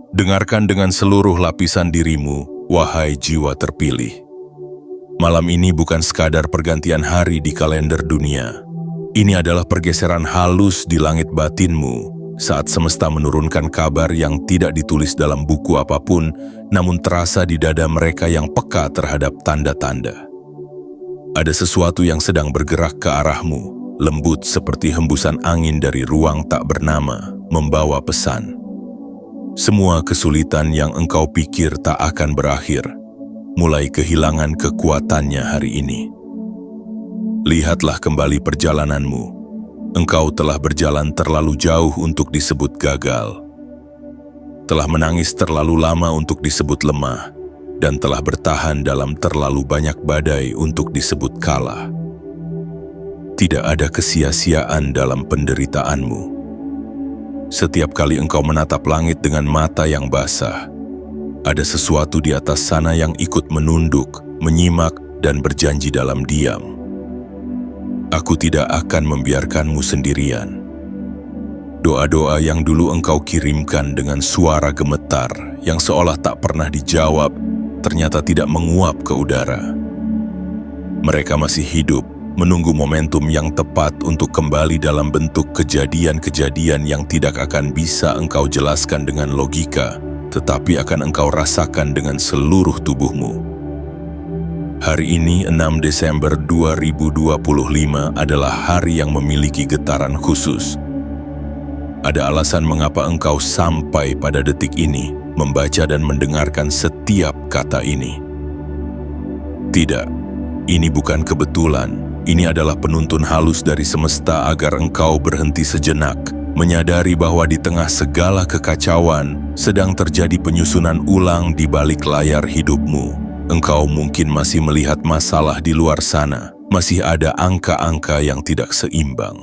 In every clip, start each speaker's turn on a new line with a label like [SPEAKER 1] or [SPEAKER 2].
[SPEAKER 1] Dengarkan dengan seluruh lapisan dirimu, wahai jiwa terpilih. Malam ini bukan sekadar pergantian hari di kalender dunia. Ini adalah pergeseran halus di langit batinmu saat semesta menurunkan kabar yang tidak ditulis dalam buku apapun, namun terasa di dada mereka yang peka terhadap tanda-tanda. Ada sesuatu yang sedang bergerak ke arahmu, lembut seperti hembusan angin dari ruang tak bernama, membawa pesan. Semua kesulitan yang engkau pikir tak akan berakhir, mulai kehilangan kekuatannya hari ini. Lihatlah kembali perjalananmu. Engkau telah berjalan terlalu jauh untuk disebut gagal. Telah menangis terlalu lama untuk disebut lemah, dan telah bertahan dalam terlalu banyak badai untuk disebut kalah. Tidak ada kesia-siaan dalam penderitaanmu. Setiap kali engkau menatap langit dengan mata yang basah, ada sesuatu di atas sana yang ikut menunduk, menyimak, dan berjanji dalam diam. Aku tidak akan membiarkanmu sendirian. Doa-doa yang dulu engkau kirimkan dengan suara gemetar yang seolah tak pernah dijawab, ternyata tidak menguap ke udara. Mereka masih hidup, menunggu momentum yang tepat untuk kembali dalam bentuk kejadian-kejadian yang tidak akan bisa engkau jelaskan dengan logika, tetapi akan engkau rasakan dengan seluruh tubuhmu. Hari ini 6 Desember 2025 adalah hari yang memiliki getaran khusus. Ada alasan mengapa engkau sampai pada detik ini membaca dan mendengarkan setiap kata ini. Tidak, ini bukan kebetulan. Ini adalah penuntun halus dari semesta agar engkau berhenti sejenak, menyadari bahwa di tengah segala kekacauan sedang terjadi penyusunan ulang di balik layar hidupmu. Engkau mungkin masih melihat masalah di luar sana, masih ada angka-angka yang tidak seimbang.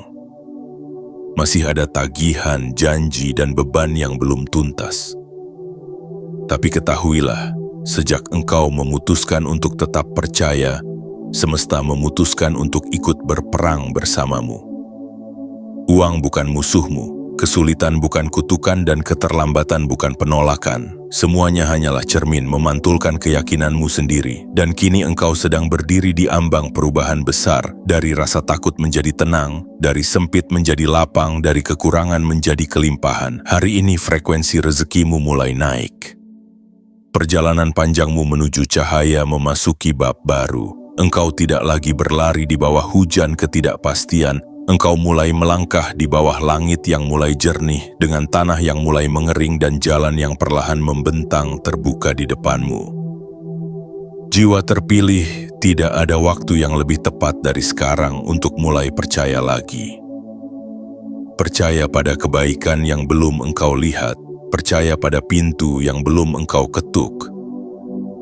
[SPEAKER 1] Masih ada tagihan, janji, dan beban yang belum tuntas. Tapi ketahuilah, sejak engkau memutuskan untuk tetap percaya, semesta memutuskan untuk ikut berperang bersamamu. Uang bukan musuhmu, kesulitan bukan kutukan, dan keterlambatan bukan penolakan. Semuanya hanyalah cermin memantulkan keyakinanmu sendiri, dan kini engkau sedang berdiri di ambang perubahan besar, dari rasa takut menjadi tenang, dari sempit menjadi lapang, dari kekurangan menjadi kelimpahan. Hari ini frekuensi rezekimu mulai naik. Perjalanan panjangmu menuju cahaya memasuki bab baru. Engkau tidak lagi berlari di bawah hujan ketidakpastian. Engkau mulai melangkah di bawah langit yang mulai jernih, dengan tanah yang mulai mengering dan jalan yang perlahan membentang terbuka di depanmu. Jiwa terpilih, tidak ada waktu yang lebih tepat dari sekarang untuk mulai percaya lagi. Percaya pada kebaikan yang belum engkau lihat, percaya pada pintu yang belum engkau ketuk.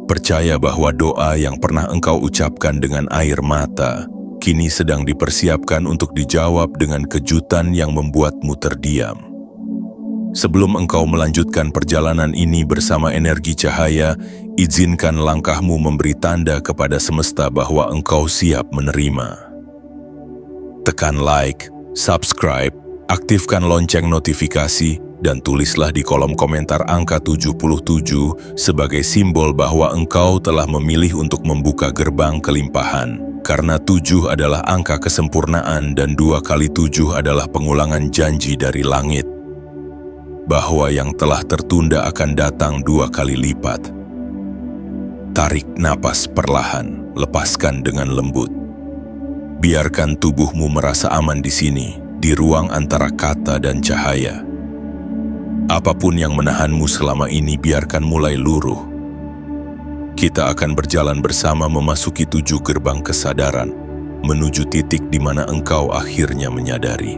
[SPEAKER 1] Percaya bahwa doa yang pernah engkau ucapkan dengan air mata, kini sedang dipersiapkan untuk dijawab dengan kejutan yang membuatmu terdiam. Sebelum engkau melanjutkan perjalanan ini bersama energi cahaya, izinkan langkahmu memberi tanda kepada semesta bahwa engkau siap menerima. Tekan like, subscribe, aktifkan lonceng notifikasi, dan tulislah di kolom komentar angka 77 sebagai simbol bahwa engkau telah memilih untuk membuka gerbang kelimpahan. Karena 7 adalah angka kesempurnaan dan 2 kali 7 adalah pengulangan janji dari langit. Bahwa yang telah tertunda akan datang 2 kali lipat. Tarik napas perlahan, lepaskan dengan lembut. Biarkan tubuhmu merasa aman di sini, di ruang antara kata dan cahaya. Apapun yang menahanmu selama ini biarkan mulai luruh. Kita akan berjalan bersama memasuki 7 gerbang kesadaran, menuju titik di mana engkau akhirnya menyadari.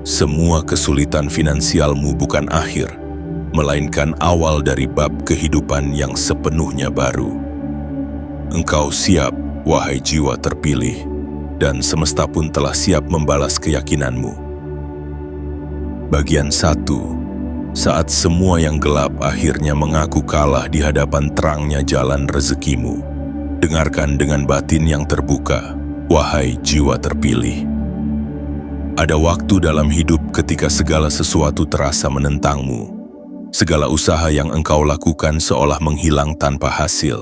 [SPEAKER 1] Semua kesulitan finansialmu bukan akhir, melainkan awal dari bab kehidupan yang sepenuhnya baru. Engkau siap, wahai jiwa terpilih, dan semesta pun telah siap membalas keyakinanmu. Bagian 1. Saat semua yang gelap akhirnya mengaku kalah di hadapan terangnya jalan rezekimu. Dengarkan dengan batin yang terbuka, wahai jiwa terpilih. Ada waktu dalam hidup ketika segala sesuatu terasa menentangmu. Segala usaha yang engkau lakukan seolah menghilang tanpa hasil.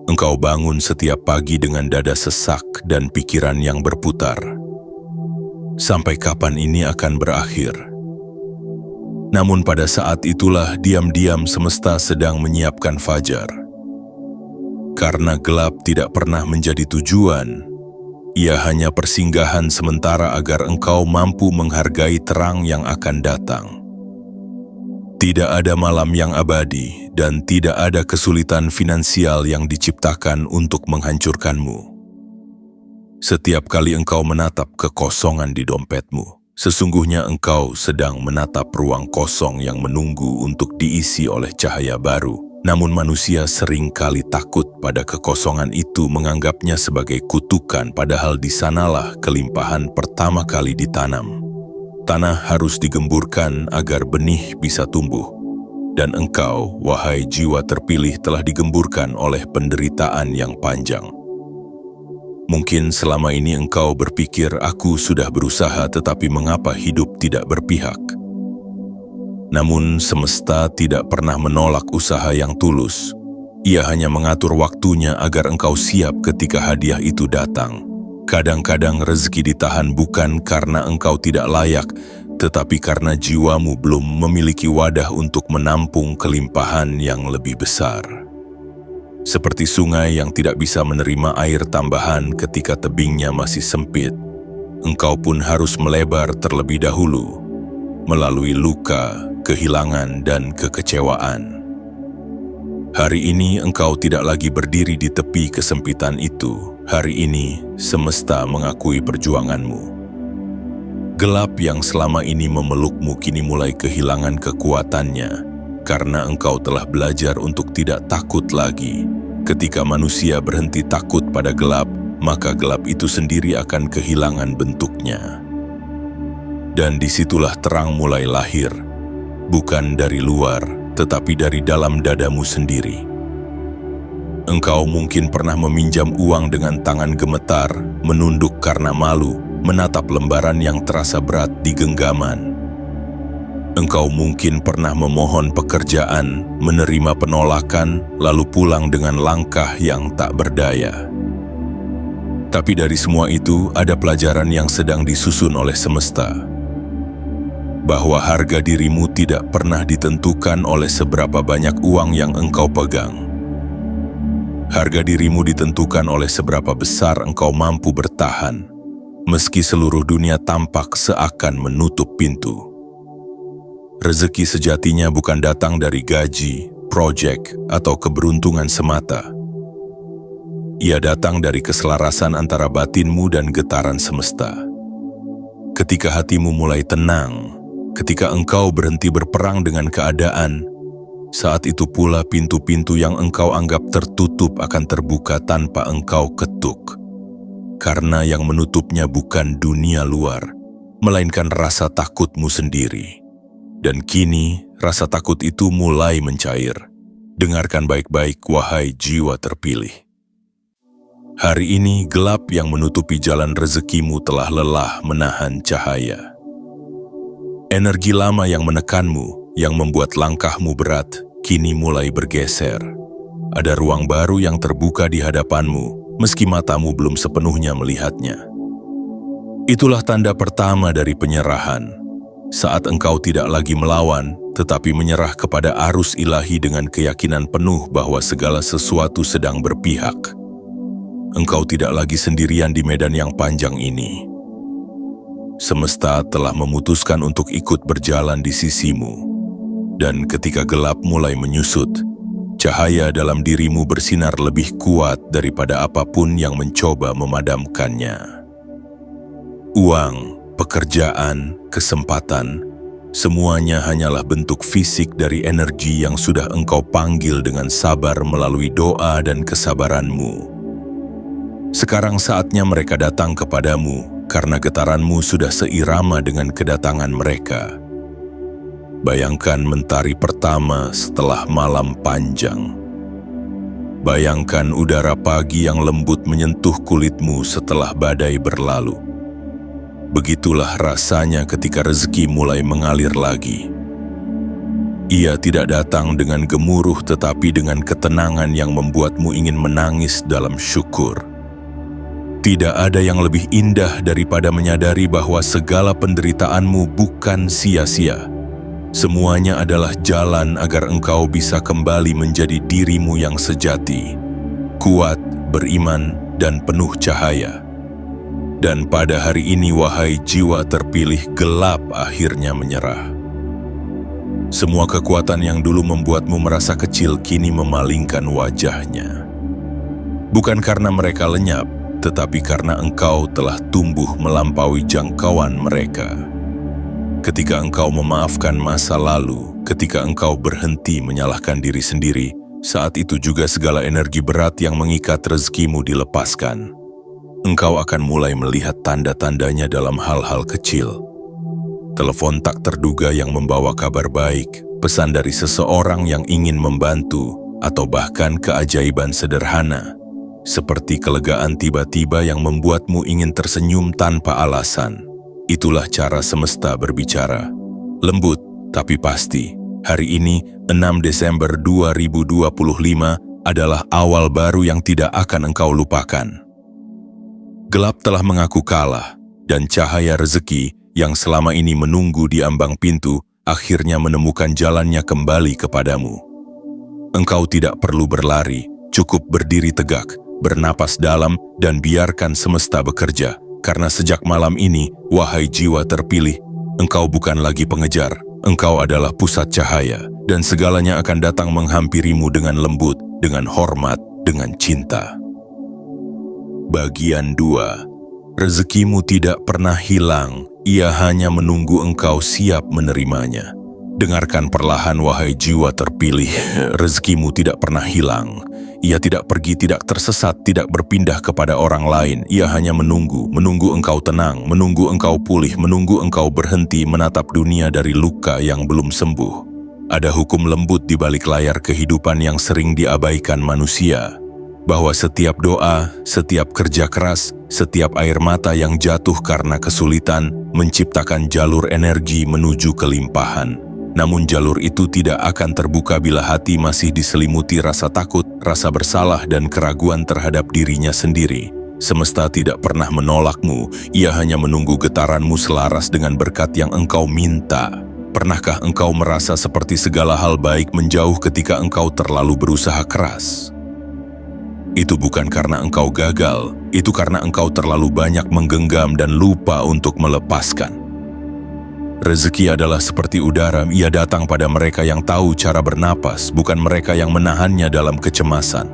[SPEAKER 1] Engkau bangun setiap pagi dengan dada sesak dan pikiran yang berputar. Sampai kapan ini akan berakhir? Namun pada saat itulah diam-diam semesta sedang menyiapkan fajar. Karena gelap tidak pernah menjadi tujuan, ia hanya persinggahan sementara agar engkau mampu menghargai terang yang akan datang. Tidak ada malam yang abadi dan tidak ada kesulitan finansial yang diciptakan untuk menghancurkanmu. Setiap kali engkau menatap kekosongan di dompetmu, sesungguhnya engkau sedang menatap ruang kosong yang menunggu untuk diisi oleh cahaya baru. Namun manusia seringkali takut pada kekosongan itu, menganggapnya sebagai kutukan, padahal di sanalah kelimpahan pertama kali ditanam. Tanah harus digemburkan agar benih bisa tumbuh. Dan engkau, wahai jiwa terpilih, telah digemburkan oleh penderitaan yang panjang. Mungkin selama ini engkau berpikir, aku sudah berusaha, tetapi mengapa hidup tidak berpihak? Namun semesta tidak pernah menolak usaha yang tulus. Ia hanya mengatur waktunya agar engkau siap ketika hadiah itu datang. Kadang-kadang rezeki ditahan bukan karena engkau tidak layak, tetapi karena jiwamu belum memiliki wadah untuk menampung kelimpahan yang lebih besar. Seperti sungai yang tidak bisa menerima air tambahan ketika tebingnya masih sempit, engkau pun harus melebar terlebih dahulu, melalui luka, kehilangan, dan kekecewaan. Hari ini engkau tidak lagi berdiri di tepi kesempitan itu. Hari ini semesta mengakui perjuanganmu. Gelap yang selama ini memelukmu kini mulai kehilangan kekuatannya, karena engkau telah belajar untuk tidak takut lagi. Ketika manusia berhenti takut pada gelap, maka gelap itu sendiri akan kehilangan bentuknya. Dan disitulah terang mulai lahir, bukan dari luar, tetapi dari dalam dadamu sendiri. Engkau mungkin pernah meminjam uang dengan tangan gemetar, menunduk karena malu, menatap lembaran yang terasa berat di genggaman. Engkau mungkin pernah memohon pekerjaan, menerima penolakan, lalu pulang dengan langkah yang tak berdaya. Tapi dari semua itu, ada pelajaran yang sedang disusun oleh semesta. Bahwa harga dirimu tidak pernah ditentukan oleh seberapa banyak uang yang engkau pegang. Harga dirimu ditentukan oleh seberapa besar engkau mampu bertahan, meski seluruh dunia tampak seakan menutup pintu. Rezeki sejatinya bukan datang dari gaji, proyek, atau keberuntungan semata. Ia datang dari keselarasan antara batinmu dan getaran semesta. Ketika hatimu mulai tenang, ketika engkau berhenti berperang dengan keadaan, saat itu pula pintu-pintu yang engkau anggap tertutup akan terbuka tanpa engkau ketuk. Karena yang menutupnya bukan dunia luar, melainkan rasa takutmu sendiri. Dan kini, rasa takut itu mulai mencair. Dengarkan baik-baik, wahai jiwa terpilih. Hari ini, gelap yang menutupi jalan rezekimu telah lelah menahan cahaya. Energi lama yang menekanmu, yang membuat langkahmu berat, kini mulai bergeser. Ada ruang baru yang terbuka di hadapanmu, meski matamu belum sepenuhnya melihatnya. Itulah tanda pertama dari penyerahan. Saat engkau tidak lagi melawan, tetapi menyerah kepada arus ilahi dengan keyakinan penuh bahwa segala sesuatu sedang berpihak. Engkau tidak lagi sendirian di medan yang panjang ini. Semesta telah memutuskan untuk ikut berjalan di sisimu. Dan ketika gelap mulai menyusut, cahaya dalam dirimu bersinar lebih kuat daripada apapun yang mencoba memadamkannya. Uang, pekerjaan, kesempatan, semuanya hanyalah bentuk fisik dari energi yang sudah engkau panggil dengan sabar melalui doa dan kesabaranmu. Sekarang saatnya mereka datang kepadamu, karena getaranmu sudah seirama dengan kedatangan mereka. Bayangkan mentari pertama setelah malam panjang. Bayangkan udara pagi yang lembut menyentuh kulitmu setelah badai berlalu. Begitulah rasanya ketika rezeki mulai mengalir lagi. Ia tidak datang dengan gemuruh tetapi dengan ketenangan yang membuatmu ingin menangis dalam syukur. Tidak ada yang lebih indah daripada menyadari bahwa segala penderitaanmu bukan sia-sia. Semuanya adalah jalan agar engkau bisa kembali menjadi dirimu yang sejati, kuat, beriman, dan penuh cahaya. Dan pada hari ini, wahai jiwa terpilih, gelap akhirnya menyerah. Semua kekuatan yang dulu membuatmu merasa kecil kini memalingkan wajahnya. Bukan karena mereka lenyap, tetapi karena engkau telah tumbuh melampaui jangkauan mereka. Ketika engkau memaafkan masa lalu, ketika engkau berhenti menyalahkan diri sendiri, saat itu juga segala energi berat yang mengikat rezekimu dilepaskan. Engkau akan mulai melihat tanda-tandanya dalam hal-hal kecil. Telepon tak terduga yang membawa kabar baik, pesan dari seseorang yang ingin membantu, atau bahkan keajaiban sederhana, seperti kelegaan tiba-tiba yang membuatmu ingin tersenyum tanpa alasan. Itulah cara semesta berbicara. Lembut, tapi pasti. Hari ini, 6 Desember 2025, adalah awal baru yang tidak akan engkau lupakan. Gelap telah mengaku kalah, dan cahaya rezeki yang selama ini menunggu di ambang pintu, akhirnya menemukan jalannya kembali kepadamu. Engkau tidak perlu berlari, cukup berdiri tegak, bernapas dalam, dan biarkan semesta bekerja. Karena sejak malam ini, wahai jiwa terpilih, engkau bukan lagi pengejar, engkau adalah pusat cahaya, dan segalanya akan datang menghampirimu dengan lembut, dengan hormat, dengan cinta. Bagian 2. Rezekimu tidak pernah hilang, ia hanya menunggu engkau siap menerimanya. Dengarkan perlahan, wahai jiwa terpilih, rezekimu tidak pernah hilang. Ia tidak pergi, tidak tersesat, tidak berpindah kepada orang lain. Ia hanya menunggu engkau tenang, menunggu engkau pulih, menunggu engkau berhenti menatap dunia dari luka yang belum sembuh. Ada hukum lembut di balik layar kehidupan yang sering diabaikan manusia. Bahwa setiap doa, setiap kerja keras, setiap air mata yang jatuh karena kesulitan, menciptakan jalur energi menuju kelimpahan. Namun jalur itu tidak akan terbuka bila hati masih diselimuti rasa takut, rasa bersalah, dan keraguan terhadap dirinya sendiri. Semesta tidak pernah menolakmu, ia hanya menunggu getaranmu selaras dengan berkat yang engkau minta. Pernahkah engkau merasa seperti segala hal baik menjauh ketika engkau terlalu berusaha keras? Itu bukan karena engkau gagal, itu karena engkau terlalu banyak menggenggam dan lupa untuk melepaskan. Rezeki adalah seperti udara, ia datang pada mereka yang tahu cara bernapas, bukan mereka yang menahannya dalam kecemasan.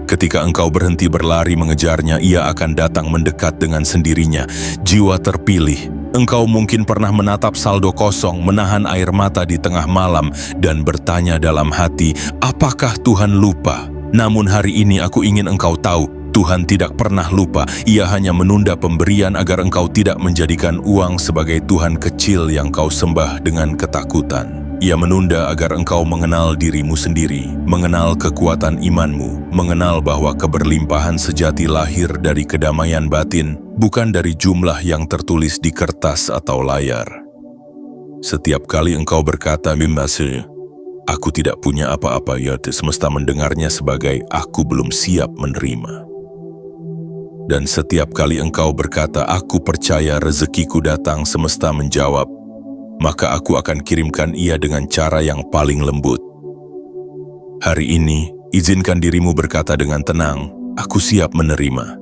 [SPEAKER 1] Ketika engkau berhenti berlari mengejarnya, ia akan datang mendekat dengan sendirinya. Jiwa terpilih, engkau mungkin pernah menatap saldo kosong, menahan air mata di tengah malam, dan bertanya dalam hati, apakah Tuhan lupa? Namun hari ini aku ingin engkau tahu, Tuhan tidak pernah lupa. Ia hanya menunda pemberian agar engkau tidak menjadikan uang sebagai Tuhan kecil yang kau sembah dengan ketakutan. Ia menunda agar engkau mengenal dirimu sendiri, mengenal kekuatan imanmu, mengenal bahwa keberlimpahan sejati lahir dari kedamaian batin, bukan dari jumlah yang tertulis di kertas atau layar. Setiap kali engkau berkata, "Mimbase, aku tidak punya apa-apa," ya semesta mendengarnya sebagai "aku belum siap menerima." Dan setiap kali engkau berkata, "Aku percaya rezekiku datang," semesta menjawab, "Maka aku akan kirimkan ia dengan cara yang paling lembut." Hari ini, izinkan dirimu berkata dengan tenang, "Aku siap menerima."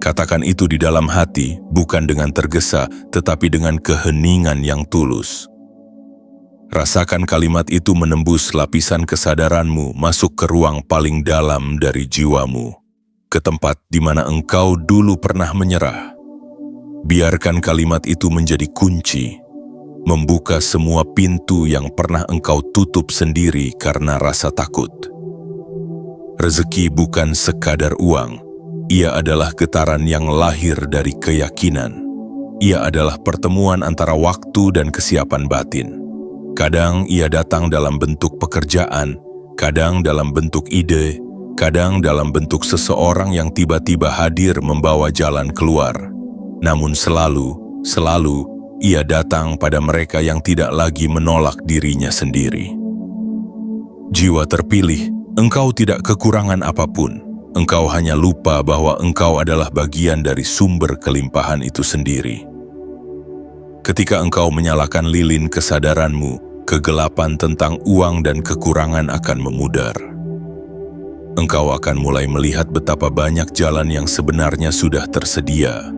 [SPEAKER 1] Katakan itu di dalam hati, bukan dengan tergesa, tetapi dengan keheningan yang tulus. Rasakan kalimat itu menembus lapisan kesadaranmu, masuk ke ruang paling dalam dari jiwamu, ke tempat di mana engkau dulu pernah menyerah. Biarkan kalimat itu menjadi kunci, membuka semua pintu yang pernah engkau tutup sendiri karena rasa takut. Rezeki bukan sekadar uang, ia adalah getaran yang lahir dari keyakinan. Ia adalah pertemuan antara waktu dan kesiapan batin. Kadang ia datang dalam bentuk pekerjaan, kadang dalam bentuk ide, kadang dalam bentuk seseorang yang tiba-tiba hadir membawa jalan keluar. Namun selalu, ia datang pada mereka yang tidak lagi menolak dirinya sendiri. Jiwa terpilih, engkau tidak kekurangan apapun. Engkau hanya lupa bahwa engkau adalah bagian dari sumber kelimpahan itu sendiri. Ketika engkau menyalakan lilin kesadaranmu, kegelapan tentang uang dan kekurangan akan memudar. Engkau akan mulai melihat betapa banyak jalan yang sebenarnya sudah tersedia,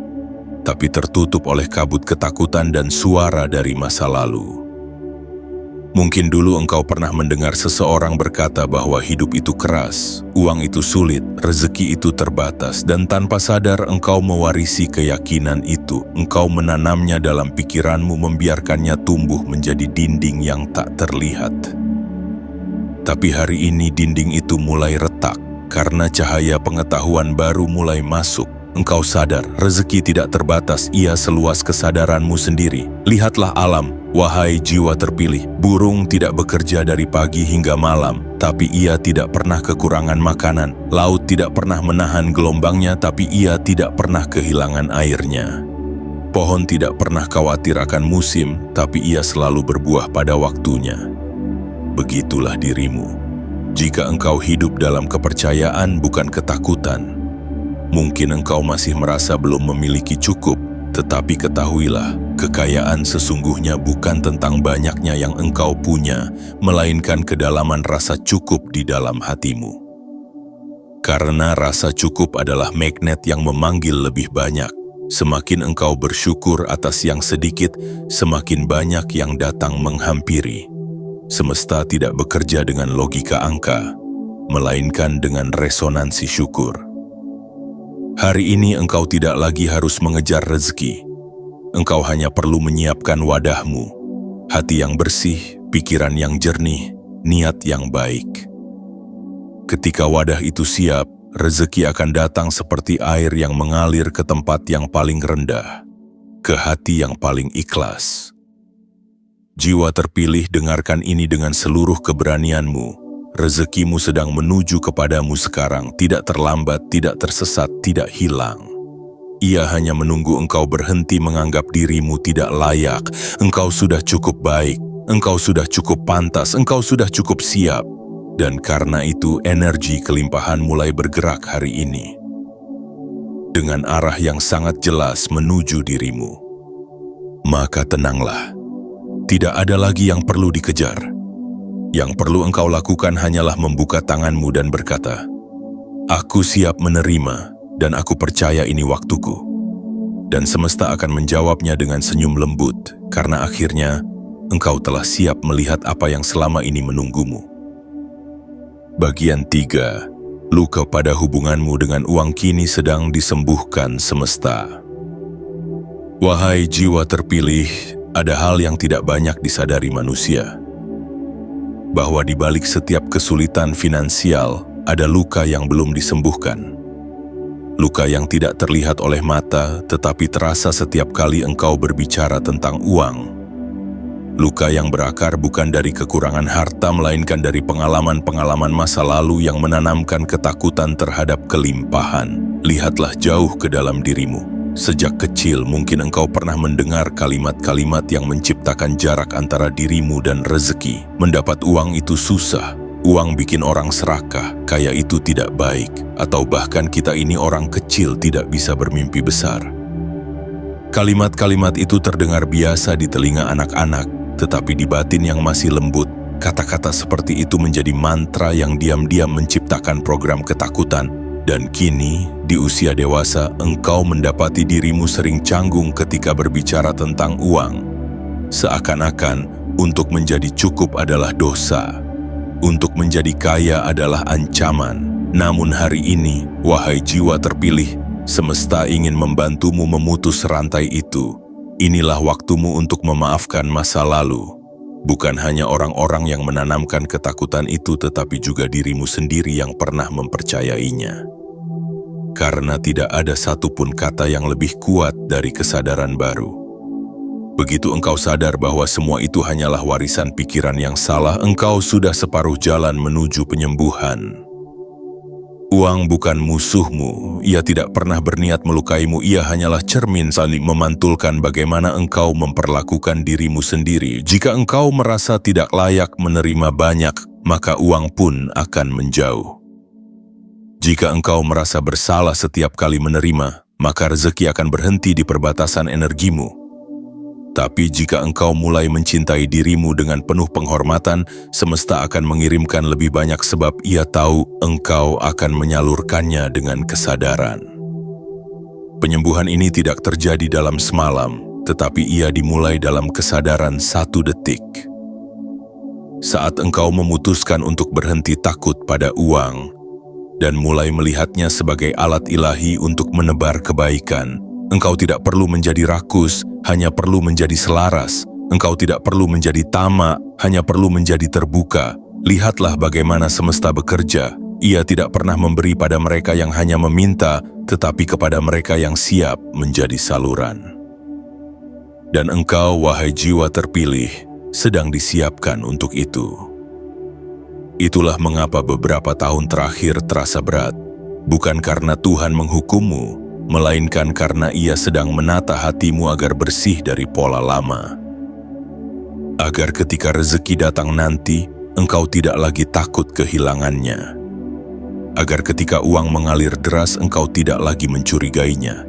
[SPEAKER 1] tapi tertutup oleh kabut ketakutan dan suara dari masa lalu. Mungkin dulu engkau pernah mendengar seseorang berkata bahwa hidup itu keras, uang itu sulit, rezeki itu terbatas, dan tanpa sadar engkau mewarisi keyakinan itu. Engkau menanamnya dalam pikiranmu, membiarkannya tumbuh menjadi dinding yang tak terlihat. Tapi hari ini dinding itu mulai retak karena cahaya pengetahuan baru mulai masuk. Engkau sadar, rezeki tidak terbatas, ia seluas kesadaranmu sendiri. Lihatlah alam, wahai jiwa terpilih. Burung tidak bekerja dari pagi hingga malam, tapi ia tidak pernah kekurangan makanan. Laut tidak pernah menahan gelombangnya, tapi ia tidak pernah kehilangan airnya. Pohon tidak pernah khawatir akan musim, tapi ia selalu berbuah pada waktunya. Begitulah dirimu. Jika engkau hidup dalam kepercayaan bukan ketakutan, mungkin engkau masih merasa belum memiliki cukup, tetapi ketahuilah, kekayaan sesungguhnya bukan tentang banyaknya yang engkau punya, melainkan kedalaman rasa cukup di dalam hatimu. Karena rasa cukup adalah magnet yang memanggil lebih banyak. Semakin engkau bersyukur atas yang sedikit, semakin banyak yang datang menghampiri. Semesta tidak bekerja dengan logika angka, melainkan dengan resonansi syukur. Hari ini engkau tidak lagi harus mengejar rezeki. Engkau hanya perlu menyiapkan wadahmu, hati yang bersih, pikiran yang jernih, niat yang baik. Ketika wadah itu siap, rezeki akan datang seperti air yang mengalir ke tempat yang paling rendah, ke hati yang paling ikhlas. Jiwa terpilih, dengarkan ini dengan seluruh keberanianmu. Rezekimu sedang menuju kepadamu sekarang, tidak terlambat, tidak tersesat, tidak hilang. Ia hanya menunggu engkau berhenti menganggap dirimu tidak layak. Engkau sudah cukup baik, engkau sudah cukup pantas, engkau sudah cukup siap. Dan karena itu energi kelimpahan mulai bergerak hari ini, dengan arah yang sangat jelas menuju dirimu. Maka tenanglah, tidak ada lagi yang perlu dikejar. Yang perlu engkau lakukan hanyalah membuka tanganmu dan berkata, "Aku siap menerima dan aku percaya ini waktuku." Dan semesta akan menjawabnya dengan senyum lembut, karena akhirnya engkau telah siap melihat apa yang selama ini menunggumu. Bagian 3. Luka pada hubunganmu dengan uang kini sedang disembuhkan semesta. Wahai jiwa terpilih, ada hal yang tidak banyak disadari manusia, bahwa di balik setiap kesulitan finansial ada luka yang belum disembuhkan. Luka yang tidak terlihat oleh mata, tetapi terasa setiap kali engkau berbicara tentang uang. Luka yang berakar bukan dari kekurangan harta, melainkan dari pengalaman-pengalaman masa lalu yang menanamkan ketakutan terhadap kelimpahan. Lihatlah jauh ke dalam dirimu. Sejak kecil mungkin engkau pernah mendengar kalimat-kalimat yang menciptakan jarak antara dirimu dan rezeki. Mendapat uang itu susah, uang bikin orang serakah, kaya itu tidak baik, atau bahkan kita ini orang kecil tidak bisa bermimpi besar. Kalimat-kalimat itu terdengar biasa di telinga anak-anak, tetapi di batin yang masih lembut, kata-kata seperti itu menjadi mantra yang diam-diam menciptakan program ketakutan. Dan kini, di usia dewasa, engkau mendapati dirimu sering canggung ketika berbicara tentang uang. Seakan-akan, untuk menjadi cukup adalah dosa. Untuk menjadi kaya adalah ancaman. Namun hari ini, wahai jiwa terpilih, semesta ingin membantumu memutus rantai itu. Inilah waktumu untuk memaafkan masa lalu. Bukan hanya orang-orang yang menanamkan ketakutan itu, tetapi juga dirimu sendiri yang pernah mempercayainya. Karena tidak ada satupun kata yang lebih kuat dari kesadaran baru. Begitu engkau sadar bahwa semua itu hanyalah warisan pikiran yang salah, engkau sudah separuh jalan menuju penyembuhan. Uang bukan musuhmu, ia tidak pernah berniat melukaimu, ia hanyalah cermin saling memantulkan bagaimana engkau memperlakukan dirimu sendiri. Jika engkau merasa tidak layak menerima banyak, maka uang pun akan menjauh. Jika engkau merasa bersalah setiap kali menerima, maka rezeki akan berhenti di perbatasan energimu. Tapi jika engkau mulai mencintai dirimu dengan penuh penghormatan, semesta akan mengirimkan lebih banyak sebab ia tahu engkau akan menyalurkannya dengan kesadaran. Penyembuhan ini tidak terjadi dalam semalam, tetapi ia dimulai dalam kesadaran 1 detik. Saat engkau memutuskan untuk berhenti takut pada uang dan mulai melihatnya sebagai alat ilahi untuk menebar kebaikan, engkau tidak perlu menjadi rakus, hanya perlu menjadi selaras. Engkau tidak perlu menjadi tamak, hanya perlu menjadi terbuka. Lihatlah bagaimana semesta bekerja. Ia tidak pernah memberi pada mereka yang hanya meminta, tetapi kepada mereka yang siap menjadi saluran. Dan engkau, wahai jiwa terpilih, sedang disiapkan untuk itu. Itulah mengapa beberapa tahun terakhir terasa berat, bukan karena Tuhan menghukummu, melainkan karena ia sedang menata hatimu agar bersih dari pola lama. Agar ketika rezeki datang nanti, engkau tidak lagi takut kehilangannya. Agar ketika uang mengalir deras, engkau tidak lagi mencurigainya.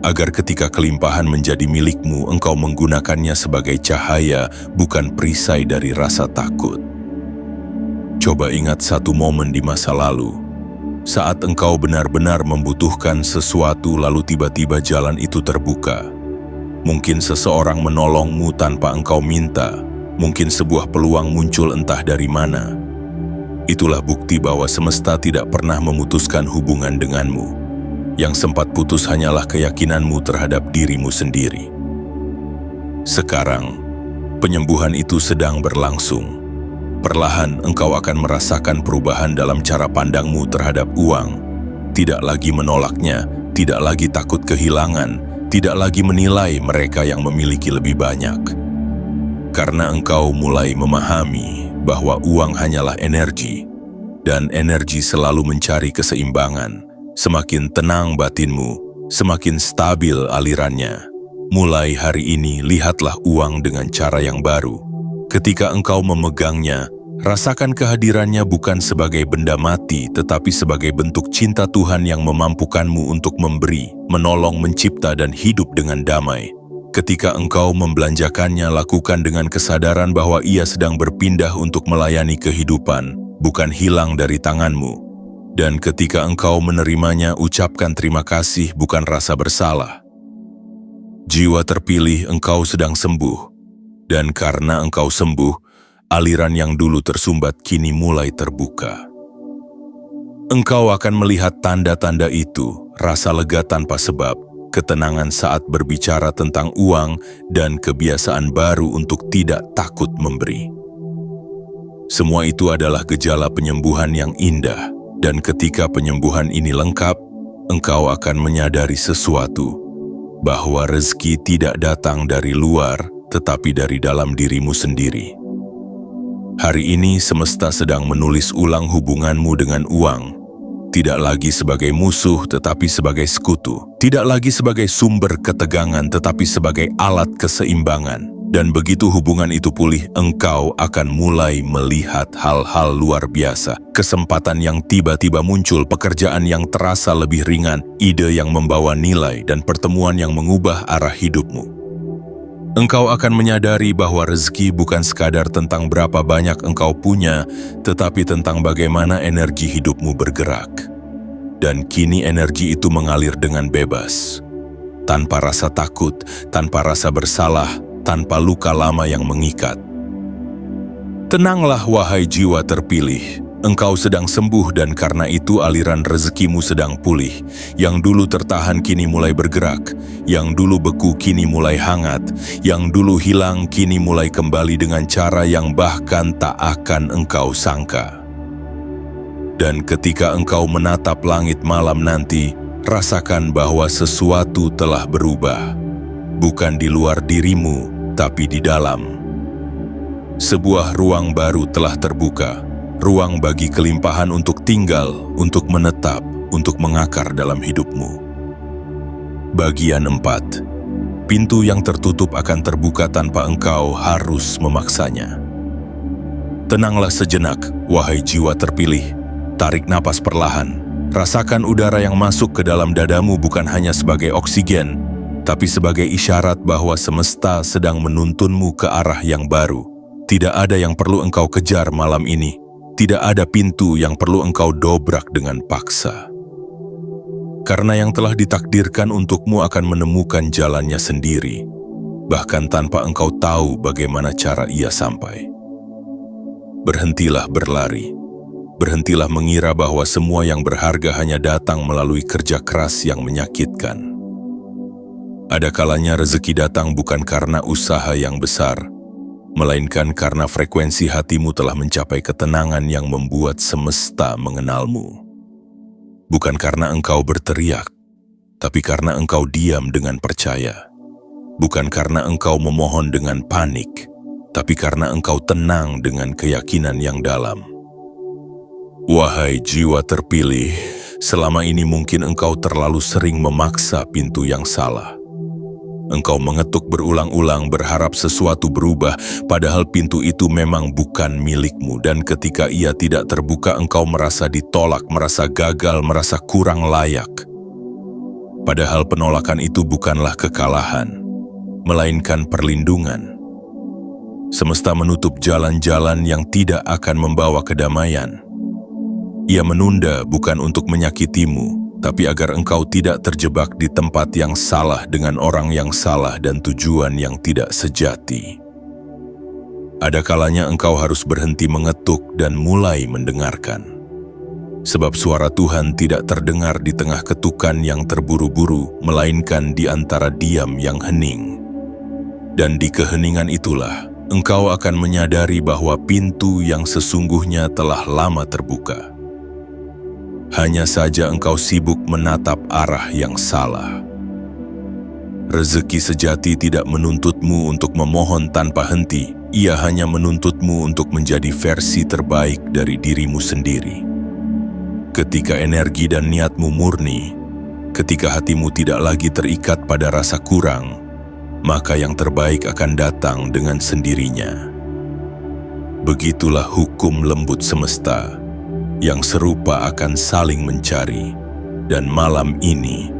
[SPEAKER 1] Agar ketika kelimpahan menjadi milikmu, engkau menggunakannya sebagai cahaya, bukan perisai dari rasa takut. Coba ingat satu momen di masa lalu, saat engkau benar-benar membutuhkan sesuatu lalu tiba-tiba jalan itu terbuka. Mungkin seseorang menolongmu tanpa engkau minta, mungkin sebuah peluang muncul entah dari mana. Itulah bukti bahwa semesta tidak pernah memutuskan hubungan denganmu. Yang sempat putus hanyalah keyakinanmu terhadap dirimu sendiri. Sekarang, penyembuhan itu sedang berlangsung. Perlahan engkau akan merasakan perubahan dalam cara pandangmu terhadap uang. Tidak lagi menolaknya, tidak lagi takut kehilangan, tidak lagi menilai mereka yang memiliki lebih banyak. Karena engkau mulai memahami bahwa uang hanyalah energi, dan energi selalu mencari keseimbangan. Semakin tenang batinmu, semakin stabil alirannya. Mulai hari ini, lihatlah uang dengan cara yang baru. Ketika engkau memegangnya, rasakan kehadirannya bukan sebagai benda mati, tetapi sebagai bentuk cinta Tuhan yang memampukanmu untuk memberi, menolong, mencipta, dan hidup dengan damai. Ketika engkau membelanjakannya, lakukan dengan kesadaran bahwa ia sedang berpindah untuk melayani kehidupan, bukan hilang dari tanganmu. Dan ketika engkau menerimanya, ucapkan terima kasih, bukan rasa bersalah. Jiwa terpilih, engkau sedang sembuh. Dan karena engkau sembuh, aliran yang dulu tersumbat kini mulai terbuka. Engkau akan melihat tanda-tanda itu, rasa lega tanpa sebab, ketenangan saat berbicara tentang uang, dan kebiasaan baru untuk tidak takut memberi. Semua itu adalah gejala penyembuhan yang indah, dan ketika penyembuhan ini lengkap, engkau akan menyadari sesuatu, bahwa rezeki tidak datang dari luar, tetapi dari dalam dirimu sendiri. Hari ini semesta sedang menulis ulang hubunganmu dengan uang, tidak lagi sebagai musuh tetapi sebagai sekutu, tidak lagi sebagai sumber ketegangan tetapi sebagai alat keseimbangan. Dan begitu hubungan itu pulih, engkau akan mulai melihat hal-hal luar biasa, kesempatan yang tiba-tiba muncul, pekerjaan yang terasa lebih ringan, ide yang membawa nilai, dan pertemuan yang mengubah arah hidupmu. Engkau akan menyadari bahwa rezeki bukan sekadar tentang berapa banyak engkau punya, tetapi tentang bagaimana energi hidupmu bergerak. Dan kini energi itu mengalir dengan bebas, tanpa rasa takut, tanpa rasa bersalah, tanpa luka lama yang mengikat. Tenanglah wahai jiwa terpilih, engkau sedang sembuh dan karena itu aliran rezekimu sedang pulih. Yang dulu tertahan kini mulai bergerak, yang dulu beku kini mulai hangat, yang dulu hilang kini mulai kembali dengan cara yang bahkan tak akan engkau sangka. Dan ketika engkau menatap langit malam nanti, rasakan bahwa sesuatu telah berubah, bukan di luar dirimu, tapi di dalam. Sebuah ruang baru telah terbuka, ruang bagi kelimpahan untuk tinggal, untuk menetap, untuk mengakar dalam hidupmu. Bagian 4. Pintu yang tertutup akan terbuka tanpa engkau harus memaksanya. Tenanglah sejenak, wahai jiwa terpilih. Tarik napas perlahan. Rasakan udara yang masuk ke dalam dadamu bukan hanya sebagai oksigen, tapi sebagai isyarat bahwa semesta sedang menuntunmu ke arah yang baru. Tidak ada yang perlu engkau kejar malam ini. Tidak ada pintu yang perlu engkau dobrak dengan paksa. Karena yang telah ditakdirkan untukmu akan menemukan jalannya sendiri, bahkan tanpa engkau tahu bagaimana cara ia sampai. Berhentilah berlari. Berhentilah mengira bahwa semua yang berharga hanya datang melalui kerja keras yang menyakitkan. Ada kalanya rezeki datang bukan karena usaha yang besar, melainkan karena frekuensi hatimu telah mencapai ketenangan yang membuat semesta mengenalmu. Bukan karena engkau berteriak, tapi karena engkau diam dengan percaya. Bukan karena engkau memohon dengan panik, tapi karena engkau tenang dengan keyakinan yang dalam. Wahai jiwa terpilih, selama ini mungkin engkau terlalu sering memaksa pintu yang salah. Engkau mengetuk berulang-ulang berharap sesuatu berubah, padahal pintu itu memang bukan milikmu, dan ketika ia tidak terbuka engkau merasa ditolak, merasa gagal, merasa kurang layak. Padahal penolakan itu bukanlah kekalahan, melainkan perlindungan. Semesta menutup jalan-jalan yang tidak akan membawa kedamaian. Ia menunda bukan untuk menyakitimu, tapi agar engkau tidak terjebak di tempat yang salah dengan orang yang salah dan tujuan yang tidak sejati. Ada kalanya engkau harus berhenti mengetuk dan mulai mendengarkan. Sebab suara Tuhan tidak terdengar di tengah ketukan yang terburu-buru, melainkan di antara diam yang hening. Dan di keheningan itulah, engkau akan menyadari bahwa pintu yang sesungguhnya telah lama terbuka. Hanya saja engkau sibuk menatap arah yang salah. Rezeki sejati tidak menuntutmu untuk memohon tanpa henti. Ia hanya menuntutmu untuk menjadi versi terbaik dari dirimu sendiri. Ketika energi dan niatmu murni, ketika hatimu tidak lagi terikat pada rasa kurang, maka yang terbaik akan datang dengan sendirinya. Begitulah hukum lembut semesta, yang serupa akan saling mencari, dan malam ini,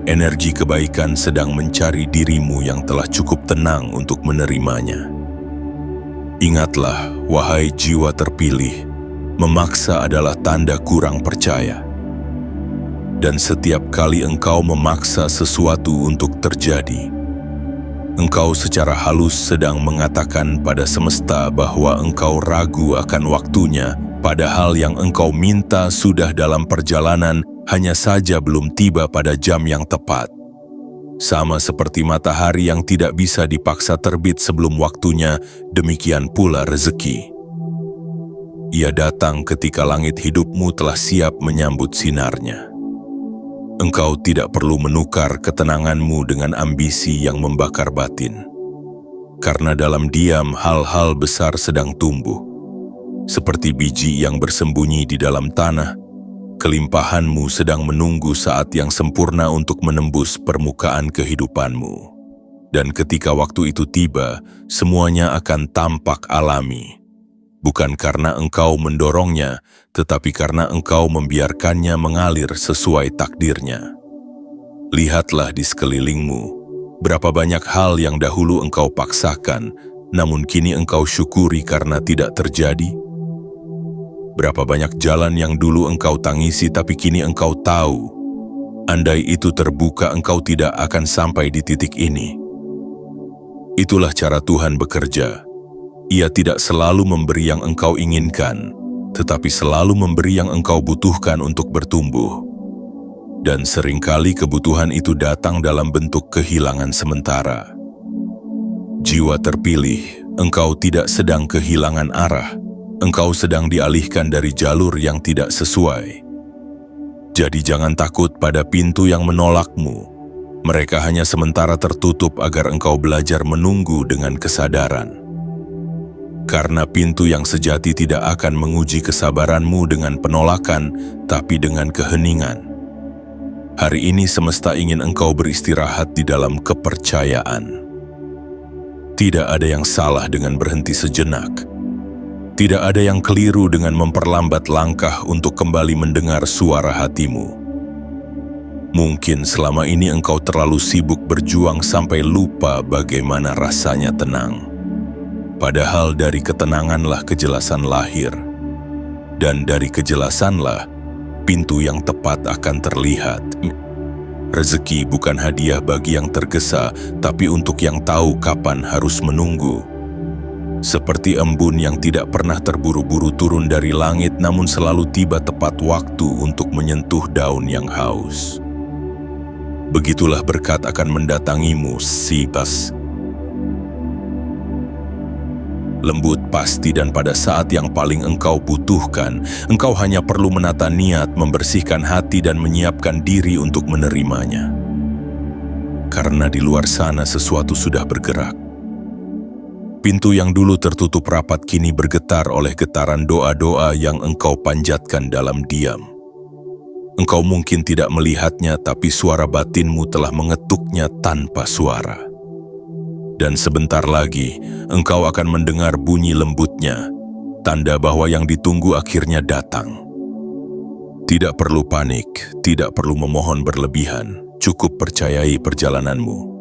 [SPEAKER 1] energi kebaikan sedang mencari dirimu yang telah cukup tenang untuk menerimanya. Ingatlah, wahai jiwa terpilih, memaksa adalah tanda kurang percaya. Dan setiap kali engkau memaksa sesuatu untuk terjadi, engkau secara halus sedang mengatakan pada semesta bahwa engkau ragu akan waktunya, padahal yang engkau minta sudah dalam perjalanan, hanya saja belum tiba pada jam yang tepat. Sama seperti matahari yang tidak bisa dipaksa terbit sebelum waktunya, demikian pula rezeki. Ia datang ketika langit hidupmu telah siap menyambut sinarnya. Engkau tidak perlu menukar ketenanganmu dengan ambisi yang membakar batin. Karena dalam diam hal-hal besar sedang tumbuh. Seperti biji yang bersembunyi di dalam tanah, kelimpahanmu sedang menunggu saat yang sempurna untuk menembus permukaan kehidupanmu. Dan ketika waktu itu tiba, semuanya akan tampak alami. Bukan karena engkau mendorongnya, tetapi karena engkau membiarkannya mengalir sesuai takdirnya. Lihatlah di sekelilingmu, berapa banyak hal yang dahulu engkau paksakan, namun kini engkau syukuri karena tidak terjadi. Berapa banyak jalan yang dulu engkau tangisi tapi kini engkau tahu, andai itu terbuka engkau tidak akan sampai di titik ini. Itulah cara Tuhan bekerja. Ia tidak selalu memberi yang engkau inginkan, tetapi selalu memberi yang engkau butuhkan untuk bertumbuh. Dan seringkali kebutuhan itu datang dalam bentuk kehilangan sementara. Jiwa terpilih, engkau tidak sedang kehilangan arah. Engkau sedang dialihkan dari jalur yang tidak sesuai. Jadi jangan takut pada pintu yang menolakmu. Mereka hanya sementara tertutup agar engkau belajar menunggu dengan kesadaran. Karena pintu yang sejati tidak akan menguji kesabaranmu dengan penolakan, tapi dengan keheningan. Hari ini semesta ingin engkau beristirahat di dalam kepercayaan. Tidak ada yang salah dengan berhenti sejenak. Tidak ada yang keliru dengan memperlambat langkah untuk kembali mendengar suara hatimu. Mungkin selama ini engkau terlalu sibuk berjuang sampai lupa bagaimana rasanya tenang. Padahal dari ketenanganlah kejelasan lahir. Dan dari kejelasanlah pintu yang tepat akan terlihat. Rezeki bukan hadiah bagi yang tergesa, tapi untuk yang tahu kapan harus menunggu. Seperti embun yang tidak pernah terburu-buru turun dari langit, namun selalu tiba tepat waktu untuk menyentuh daun yang haus. Begitulah berkat akan mendatangimu, Sibas. Lembut, pasti, dan pada saat yang paling engkau butuhkan, engkau hanya perlu menata niat, membersihkan hati, dan menyiapkan diri untuk menerimanya. Karena di luar sana sesuatu sudah bergerak. Pintu yang dulu tertutup rapat kini bergetar oleh getaran doa-doa yang engkau panjatkan dalam diam. Engkau mungkin tidak melihatnya, tapi suara batinmu telah mengetuknya tanpa suara. Dan sebentar lagi, engkau akan mendengar bunyi lembutnya, tanda bahwa yang ditunggu akhirnya datang. Tidak perlu panik, tidak perlu memohon berlebihan, cukup percayai perjalananmu.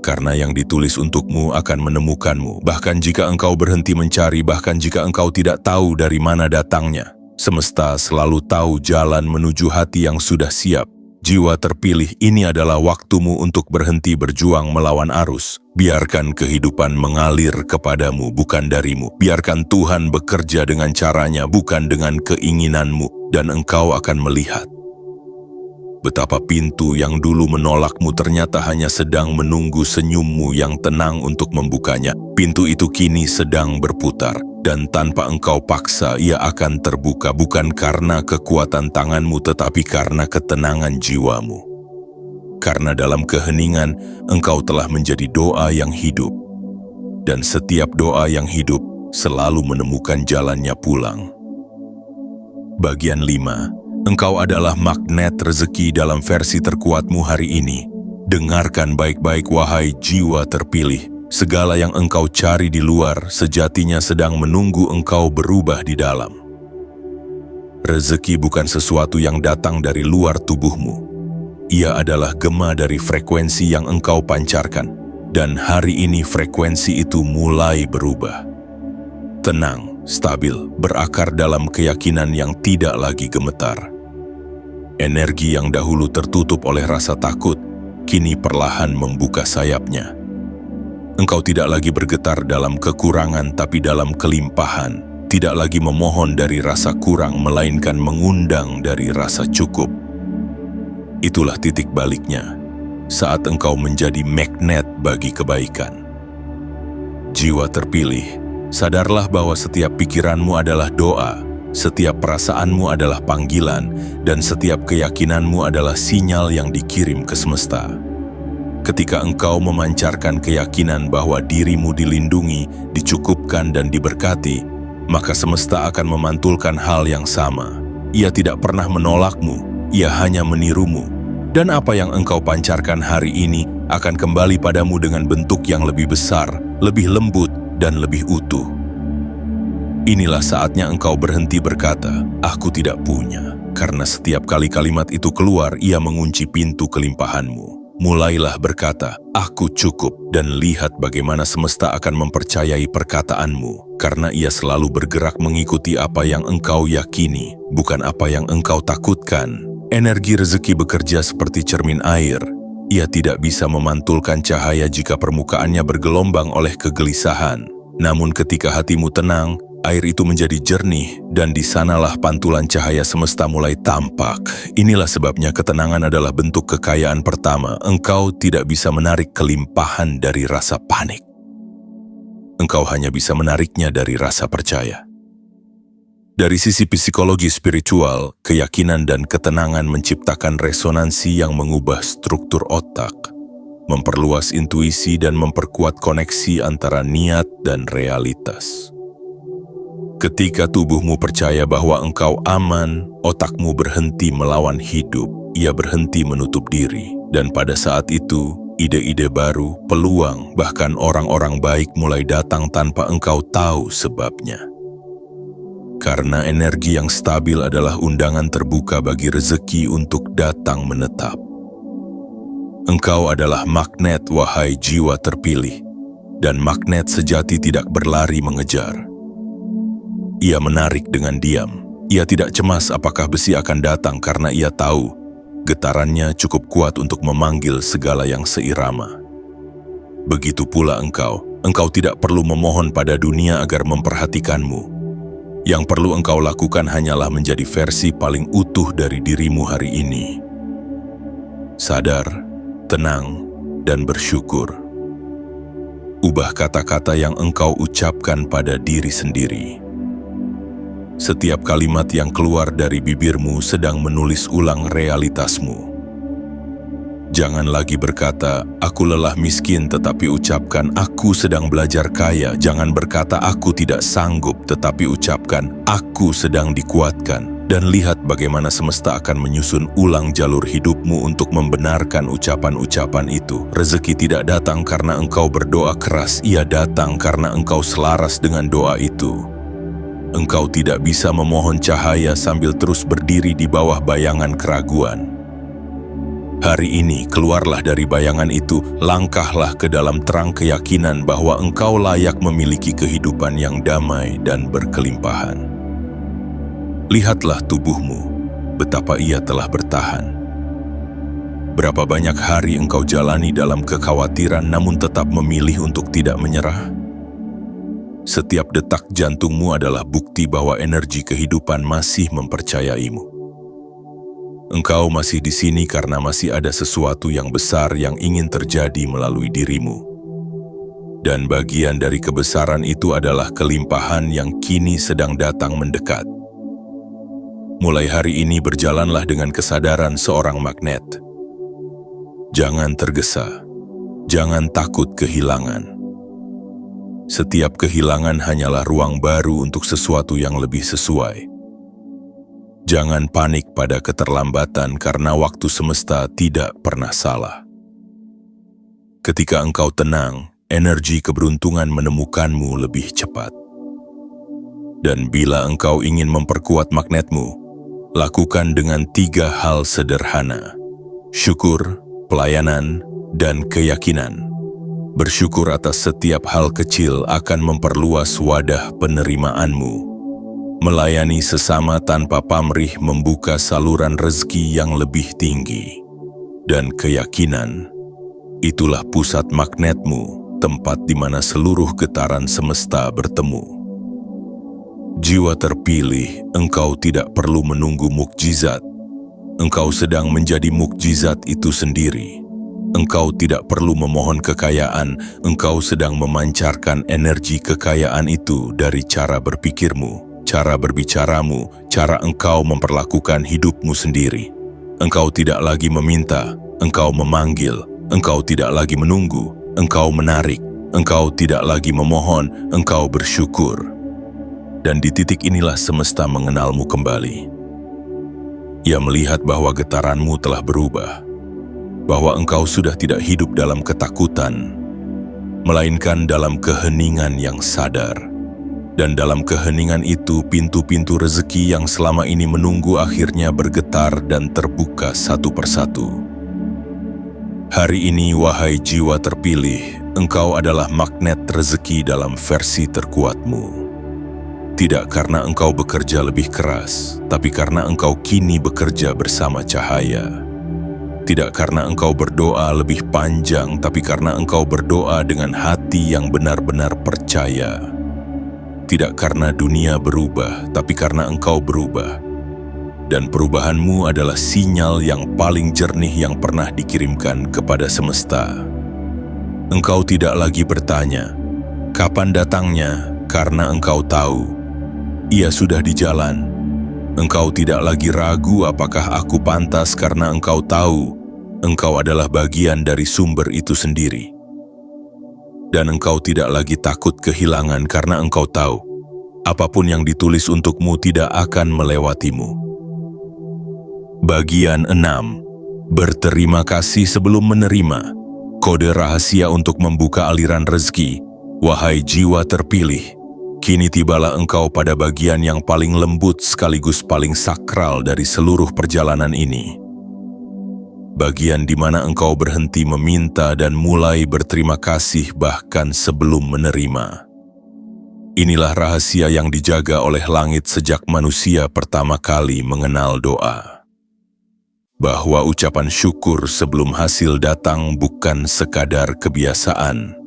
[SPEAKER 1] Karena yang ditulis untukmu akan menemukanmu, bahkan jika engkau berhenti mencari, bahkan jika engkau tidak tahu dari mana datangnya. Semesta selalu tahu jalan menuju hati yang sudah siap. Jiwa terpilih, ini adalah waktumu untuk berhenti berjuang melawan arus. Biarkan kehidupan mengalir kepadamu, bukan darimu. Biarkan Tuhan bekerja dengan caranya, bukan dengan keinginanmu, dan engkau akan melihat betapa pintu yang dulu menolakmu ternyata hanya sedang menunggu senyummu yang tenang untuk membukanya. Pintu itu kini sedang berputar, dan tanpa engkau paksa ia akan terbuka, bukan karena kekuatan tanganmu tetapi karena ketenangan jiwamu. Karena dalam keheningan engkau telah menjadi doa yang hidup, dan setiap doa yang hidup selalu menemukan jalannya pulang. Bagian 5. Engkau adalah magnet rezeki dalam versi terkuatmu hari ini. Dengarkan baik-baik, wahai jiwa terpilih. Segala yang engkau cari di luar sejatinya sedang menunggu engkau berubah di dalam. Rezeki bukan sesuatu yang datang dari luar tubuhmu. Ia adalah gema dari frekuensi yang engkau pancarkan. Dan hari ini frekuensi itu mulai berubah. Tenang, stabil, berakar dalam keyakinan yang tidak lagi gemetar. Energi yang dahulu tertutup oleh rasa takut, kini perlahan membuka sayapnya. Engkau tidak lagi bergetar dalam kekurangan, tapi dalam kelimpahan. Tidak lagi memohon dari rasa kurang, melainkan mengundang dari rasa cukup. Itulah titik baliknya, saat engkau menjadi magnet bagi kebaikan. Jiwa terpilih, sadarlah bahwa setiap pikiranmu adalah doa, setiap perasaanmu adalah panggilan, dan setiap keyakinanmu adalah sinyal yang dikirim ke semesta. Ketika engkau memancarkan keyakinan bahwa dirimu dilindungi, dicukupkan, dan diberkati, maka semesta akan memantulkan hal yang sama. Ia tidak pernah menolakmu, ia hanya menirumu. Dan apa yang engkau pancarkan hari ini akan kembali padamu dengan bentuk yang lebih besar, lebih lembut, dan lebih utuh. Inilah saatnya engkau berhenti berkata, "Aku tidak punya." Karena setiap kali kalimat itu keluar, ia mengunci pintu kelimpahanmu. Mulailah berkata, "Aku cukup," dan lihat bagaimana semesta akan mempercayai perkataanmu. Karena ia selalu bergerak mengikuti apa yang engkau yakini, bukan apa yang engkau takutkan. Energi rezeki bekerja seperti cermin air. Ia tidak bisa memantulkan cahaya jika permukaannya bergelombang oleh kegelisahan. Namun ketika hatimu tenang, air itu menjadi jernih, dan di sanalah pantulan cahaya semesta mulai tampak. Inilah sebabnya ketenangan adalah bentuk kekayaan pertama. Engkau tidak bisa menarik kelimpahan dari rasa panik. Engkau hanya bisa menariknya dari rasa percaya. Dari sisi psikologi spiritual, keyakinan dan ketenangan menciptakan resonansi yang mengubah struktur otak. memperluas intuisi dan memperkuat koneksi antara niat dan realitas. Ketika tubuhmu percaya bahwa engkau aman, otakmu berhenti melawan hidup, ia berhenti menutup diri. Dan pada saat itu, ide-ide baru, peluang, bahkan orang-orang baik mulai datang tanpa engkau tahu sebabnya. Karena energi yang stabil adalah undangan terbuka bagi rezeki untuk datang menetap. Engkau adalah magnet, wahai jiwa terpilih, dan magnet sejati tidak berlari mengejar. Ia menarik dengan diam. Ia tidak cemas apakah besi akan datang karena ia tahu getarannya cukup kuat untuk memanggil segala yang seirama. Begitu pula engkau tidak perlu memohon pada dunia agar memperhatikanmu. Yang perlu engkau lakukan hanyalah menjadi versi paling utuh dari dirimu hari ini. Sadar, tenang, dan bersyukur. Ubah kata-kata yang engkau ucapkan pada diri sendiri. Setiap kalimat yang keluar dari bibirmu sedang menulis ulang realitasmu. Jangan lagi berkata, aku lelah miskin, tetapi ucapkan, aku sedang belajar kaya. Jangan berkata, aku tidak sanggup, tetapi ucapkan, aku sedang dikuatkan. Dan lihat bagaimana semesta akan menyusun ulang jalur hidupmu untuk membenarkan ucapan-ucapan itu. Rezeki tidak datang karena engkau berdoa keras, ia datang karena engkau selaras dengan doa itu. Engkau tidak bisa memohon cahaya sambil terus berdiri di bawah bayangan keraguan. Hari ini keluarlah dari bayangan itu, langkahlah ke dalam terang keyakinan bahwa engkau layak memiliki kehidupan yang damai dan berkelimpahan. Lihatlah tubuhmu, betapa ia telah bertahan. Berapa banyak hari engkau jalani dalam kekhawatiran namun tetap memilih untuk tidak menyerah? Setiap detak jantungmu adalah bukti bahwa energi kehidupan masih mempercayaimu. Engkau masih di sini karena masih ada sesuatu yang besar yang ingin terjadi melalui dirimu. Dan bagian dari kebesaran itu adalah kelimpahan yang kini sedang datang mendekat. Mulai hari ini berjalanlah dengan kesadaran seorang magnet. Jangan tergesa, jangan takut kehilangan. Setiap kehilangan hanyalah ruang baru untuk sesuatu yang lebih sesuai. Jangan panik pada keterlambatan karena waktu semesta tidak pernah salah. Ketika engkau tenang, energi keberuntungan menemukanmu lebih cepat. Dan bila engkau ingin memperkuat magnetmu, lakukan dengan 3 hal sederhana: syukur, pelayanan, dan keyakinan. Bersyukur atas setiap hal kecil akan memperluas wadah penerimaanmu. Melayani sesama tanpa pamrih membuka saluran rezeki yang lebih tinggi. Dan keyakinan, itulah pusat magnetmu, tempat di mana seluruh getaran semesta bertemu. Jiwa terpilih, engkau tidak perlu menunggu mukjizat. Engkau sedang menjadi mukjizat itu sendiri. Engkau tidak perlu memohon kekayaan, engkau sedang memancarkan energi kekayaan itu dari cara berpikirmu, cara berbicaramu, cara engkau memperlakukan hidupmu sendiri. Engkau tidak lagi meminta, engkau memanggil, engkau tidak lagi menunggu, engkau menarik, engkau tidak lagi memohon, engkau bersyukur. Dan di titik inilah semesta mengenalmu kembali. Ia melihat bahwa getaranmu telah berubah, bahwa engkau sudah tidak hidup dalam ketakutan, melainkan dalam keheningan yang sadar. Dan dalam keheningan itu, pintu-pintu rezeki yang selama ini menunggu akhirnya bergetar dan terbuka satu persatu. Hari ini, wahai jiwa terpilih, engkau adalah magnet rezeki dalam versi terkuatmu. Tidak karena engkau bekerja lebih keras, tapi karena engkau kini bekerja bersama cahaya. Tidak karena engkau berdoa lebih panjang, tapi karena engkau berdoa dengan hati yang benar-benar percaya. Tidak karena dunia berubah, tapi karena engkau berubah. Dan perubahanmu adalah sinyal yang paling jernih yang pernah dikirimkan kepada semesta. Engkau tidak lagi bertanya, kapan datangnya? Karena engkau tahu, ia sudah di jalan. Engkau tidak lagi ragu apakah aku pantas karena engkau tahu, engkau adalah bagian dari sumber itu sendiri. Dan engkau tidak lagi takut kehilangan karena engkau tahu, apapun yang ditulis untukmu tidak akan melewatimu. Bagian 6. Berterima kasih sebelum menerima. Kode rahasia untuk membuka aliran rezeki. Wahai jiwa terpilih, kini tibalah engkau pada bagian yang paling lembut sekaligus paling sakral dari seluruh perjalanan ini. Bagian di mana engkau berhenti meminta dan mulai berterima kasih bahkan sebelum menerima. Inilah rahasia yang dijaga oleh langit sejak manusia pertama kali mengenal doa. Bahwa ucapan syukur sebelum hasil datang bukan sekadar kebiasaan,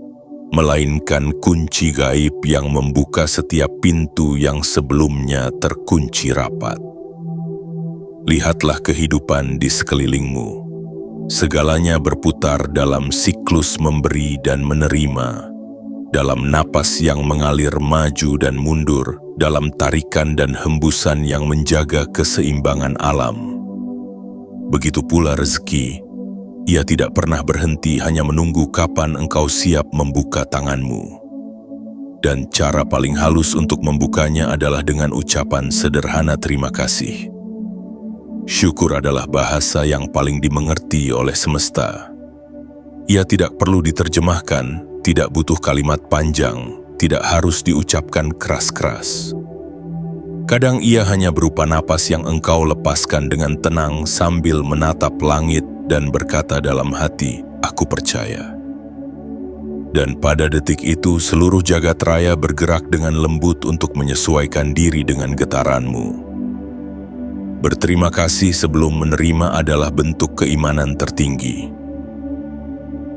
[SPEAKER 1] melainkan kunci gaib yang membuka setiap pintu yang sebelumnya terkunci rapat. Lihatlah kehidupan di sekelilingmu. Segalanya berputar dalam siklus memberi dan menerima, dalam napas yang mengalir maju dan mundur, dalam tarikan dan hembusan yang menjaga keseimbangan alam. Begitu pula rezeki, ia tidak pernah berhenti hanya menunggu kapan engkau siap membuka tanganmu. Dan cara paling halus untuk membukanya adalah dengan ucapan sederhana terima kasih. Syukur adalah bahasa yang paling dimengerti oleh semesta. Ia tidak perlu diterjemahkan, tidak butuh kalimat panjang, tidak harus diucapkan keras-keras. Kadang ia hanya berupa napas yang engkau lepaskan dengan tenang sambil menatap langit dan berkata dalam hati, "Aku percaya." Dan pada detik itu seluruh jagat raya bergerak dengan lembut untuk menyesuaikan diri dengan getaranmu. Berterima kasih sebelum menerima adalah bentuk keimanan tertinggi.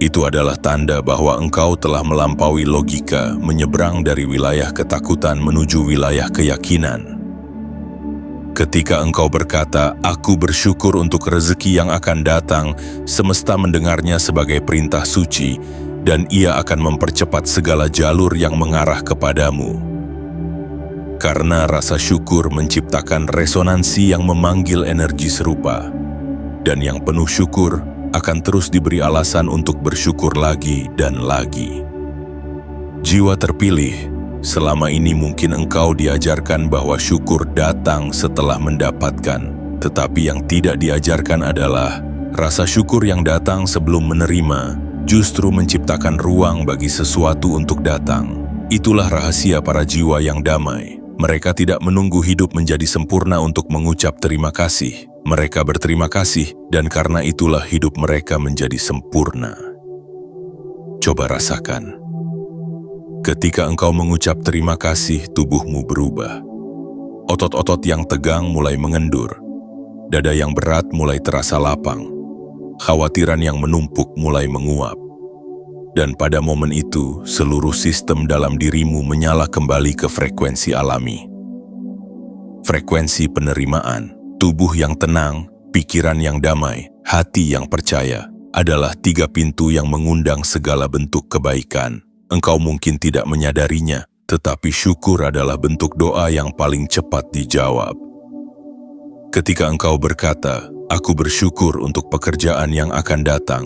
[SPEAKER 1] Itu adalah tanda bahwa engkau telah melampaui logika, menyeberang dari wilayah ketakutan menuju wilayah keyakinan. Ketika engkau berkata, "Aku bersyukur untuk rezeki yang akan datang," semesta mendengarnya sebagai perintah suci, dan ia akan mempercepat segala jalur yang mengarah kepadamu. Karena rasa syukur menciptakan resonansi yang memanggil energi serupa, dan yang penuh syukur akan terus diberi alasan untuk bersyukur lagi dan lagi. Jiwa terpilih, selama ini mungkin engkau diajarkan bahwa syukur datang setelah mendapatkan, tetapi yang tidak diajarkan adalah rasa syukur yang datang sebelum menerima justru menciptakan ruang bagi sesuatu untuk datang. Itulah rahasia para jiwa yang damai. Mereka tidak menunggu hidup menjadi sempurna untuk mengucap terima kasih. Mereka berterima kasih, dan karena itulah hidup mereka menjadi sempurna. Coba rasakan. Ketika engkau mengucap terima kasih, tubuhmu berubah. Otot-otot yang tegang mulai mengendur. Dada yang berat mulai terasa lapang. Khawatiran yang menumpuk mulai menguap. Dan pada momen itu, seluruh sistem dalam dirimu menyala kembali ke frekuensi alami. Frekuensi penerimaan, tubuh yang tenang, pikiran yang damai, hati yang percaya, adalah 3 pintu yang mengundang segala bentuk kebaikan. Engkau mungkin tidak menyadarinya, tetapi syukur adalah bentuk doa yang paling cepat dijawab. Ketika engkau berkata, "Aku bersyukur untuk pekerjaan yang akan datang,"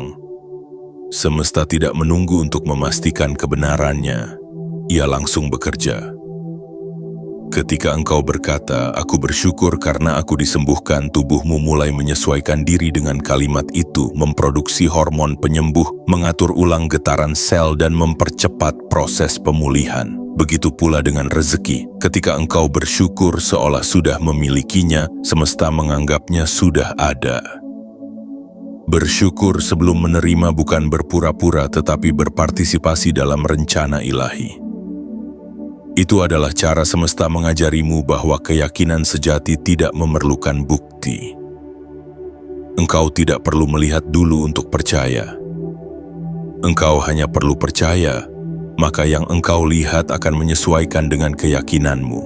[SPEAKER 1] semesta tidak menunggu untuk memastikan kebenarannya. Ia langsung bekerja. Ketika engkau berkata, "Aku bersyukur karena aku disembuhkan," tubuhmu mulai menyesuaikan diri dengan kalimat itu, memproduksi hormon penyembuh, mengatur ulang getaran sel dan mempercepat proses pemulihan. Begitu pula dengan rezeki. Ketika engkau bersyukur seolah sudah memilikinya, semesta menganggapnya sudah ada. Bersyukur sebelum menerima bukan berpura-pura tetapi berpartisipasi dalam rencana ilahi. Itu adalah cara semesta mengajarimu bahwa keyakinan sejati tidak memerlukan bukti. Engkau tidak perlu melihat dulu untuk percaya. Engkau hanya perlu percaya, maka yang engkau lihat akan menyesuaikan dengan keyakinanmu.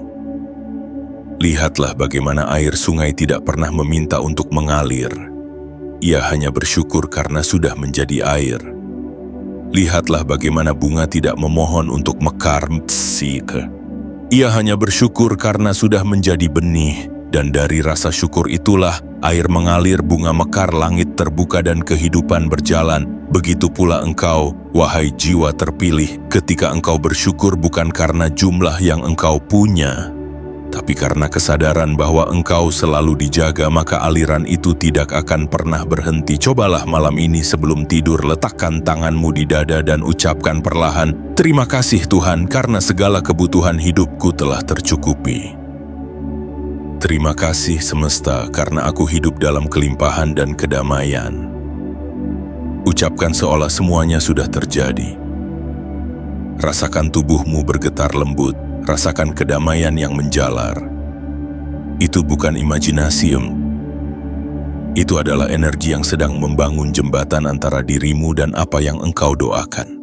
[SPEAKER 1] Lihatlah bagaimana air sungai tidak pernah meminta untuk mengalir. Ia hanya bersyukur karena sudah menjadi air. Lihatlah bagaimana bunga tidak memohon untuk mekar. Ia hanya bersyukur karena sudah menjadi benih, dan dari rasa syukur itulah Air mengalir, bunga mekar, langit terbuka dan kehidupan berjalan. Begitu pula engkau, wahai jiwa terpilih, ketika engkau bersyukur bukan karena jumlah yang engkau punya, tapi karena kesadaran bahwa engkau selalu dijaga, maka aliran itu tidak akan pernah berhenti. Cobalah malam ini sebelum tidur, letakkan tanganmu di dada dan ucapkan perlahan, "Terima kasih Tuhan karena segala kebutuhan hidupku telah tercukupi. Terima kasih semesta karena aku hidup dalam kelimpahan dan kedamaian." Ucapkan seolah semuanya sudah terjadi. Rasakan tubuhmu bergetar lembut, rasakan kedamaian yang menjalar. Itu bukan imajinasi, itu adalah energi yang sedang membangun jembatan antara dirimu dan apa yang engkau doakan.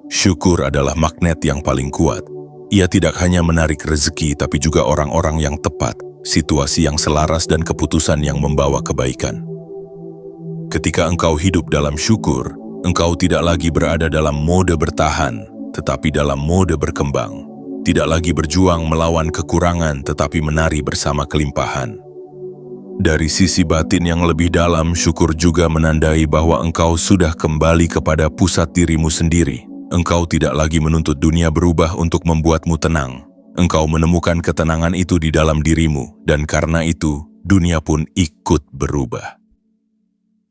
[SPEAKER 1] Syukur adalah magnet yang paling kuat. Ia tidak hanya menarik rezeki, tapi juga orang-orang yang tepat, situasi yang selaras, dan keputusan yang membawa kebaikan. Ketika engkau hidup dalam syukur, engkau tidak lagi berada dalam mode bertahan, tetapi dalam mode berkembang. Tidak lagi berjuang melawan kekurangan, tetapi menari bersama kelimpahan. Dari sisi batin yang lebih dalam, syukur juga menandai bahwa engkau sudah kembali kepada pusat dirimu sendiri. Engkau tidak lagi menuntut dunia berubah untuk membuatmu tenang. Engkau menemukan ketenangan itu di dalam dirimu, dan karena itu, dunia pun ikut berubah.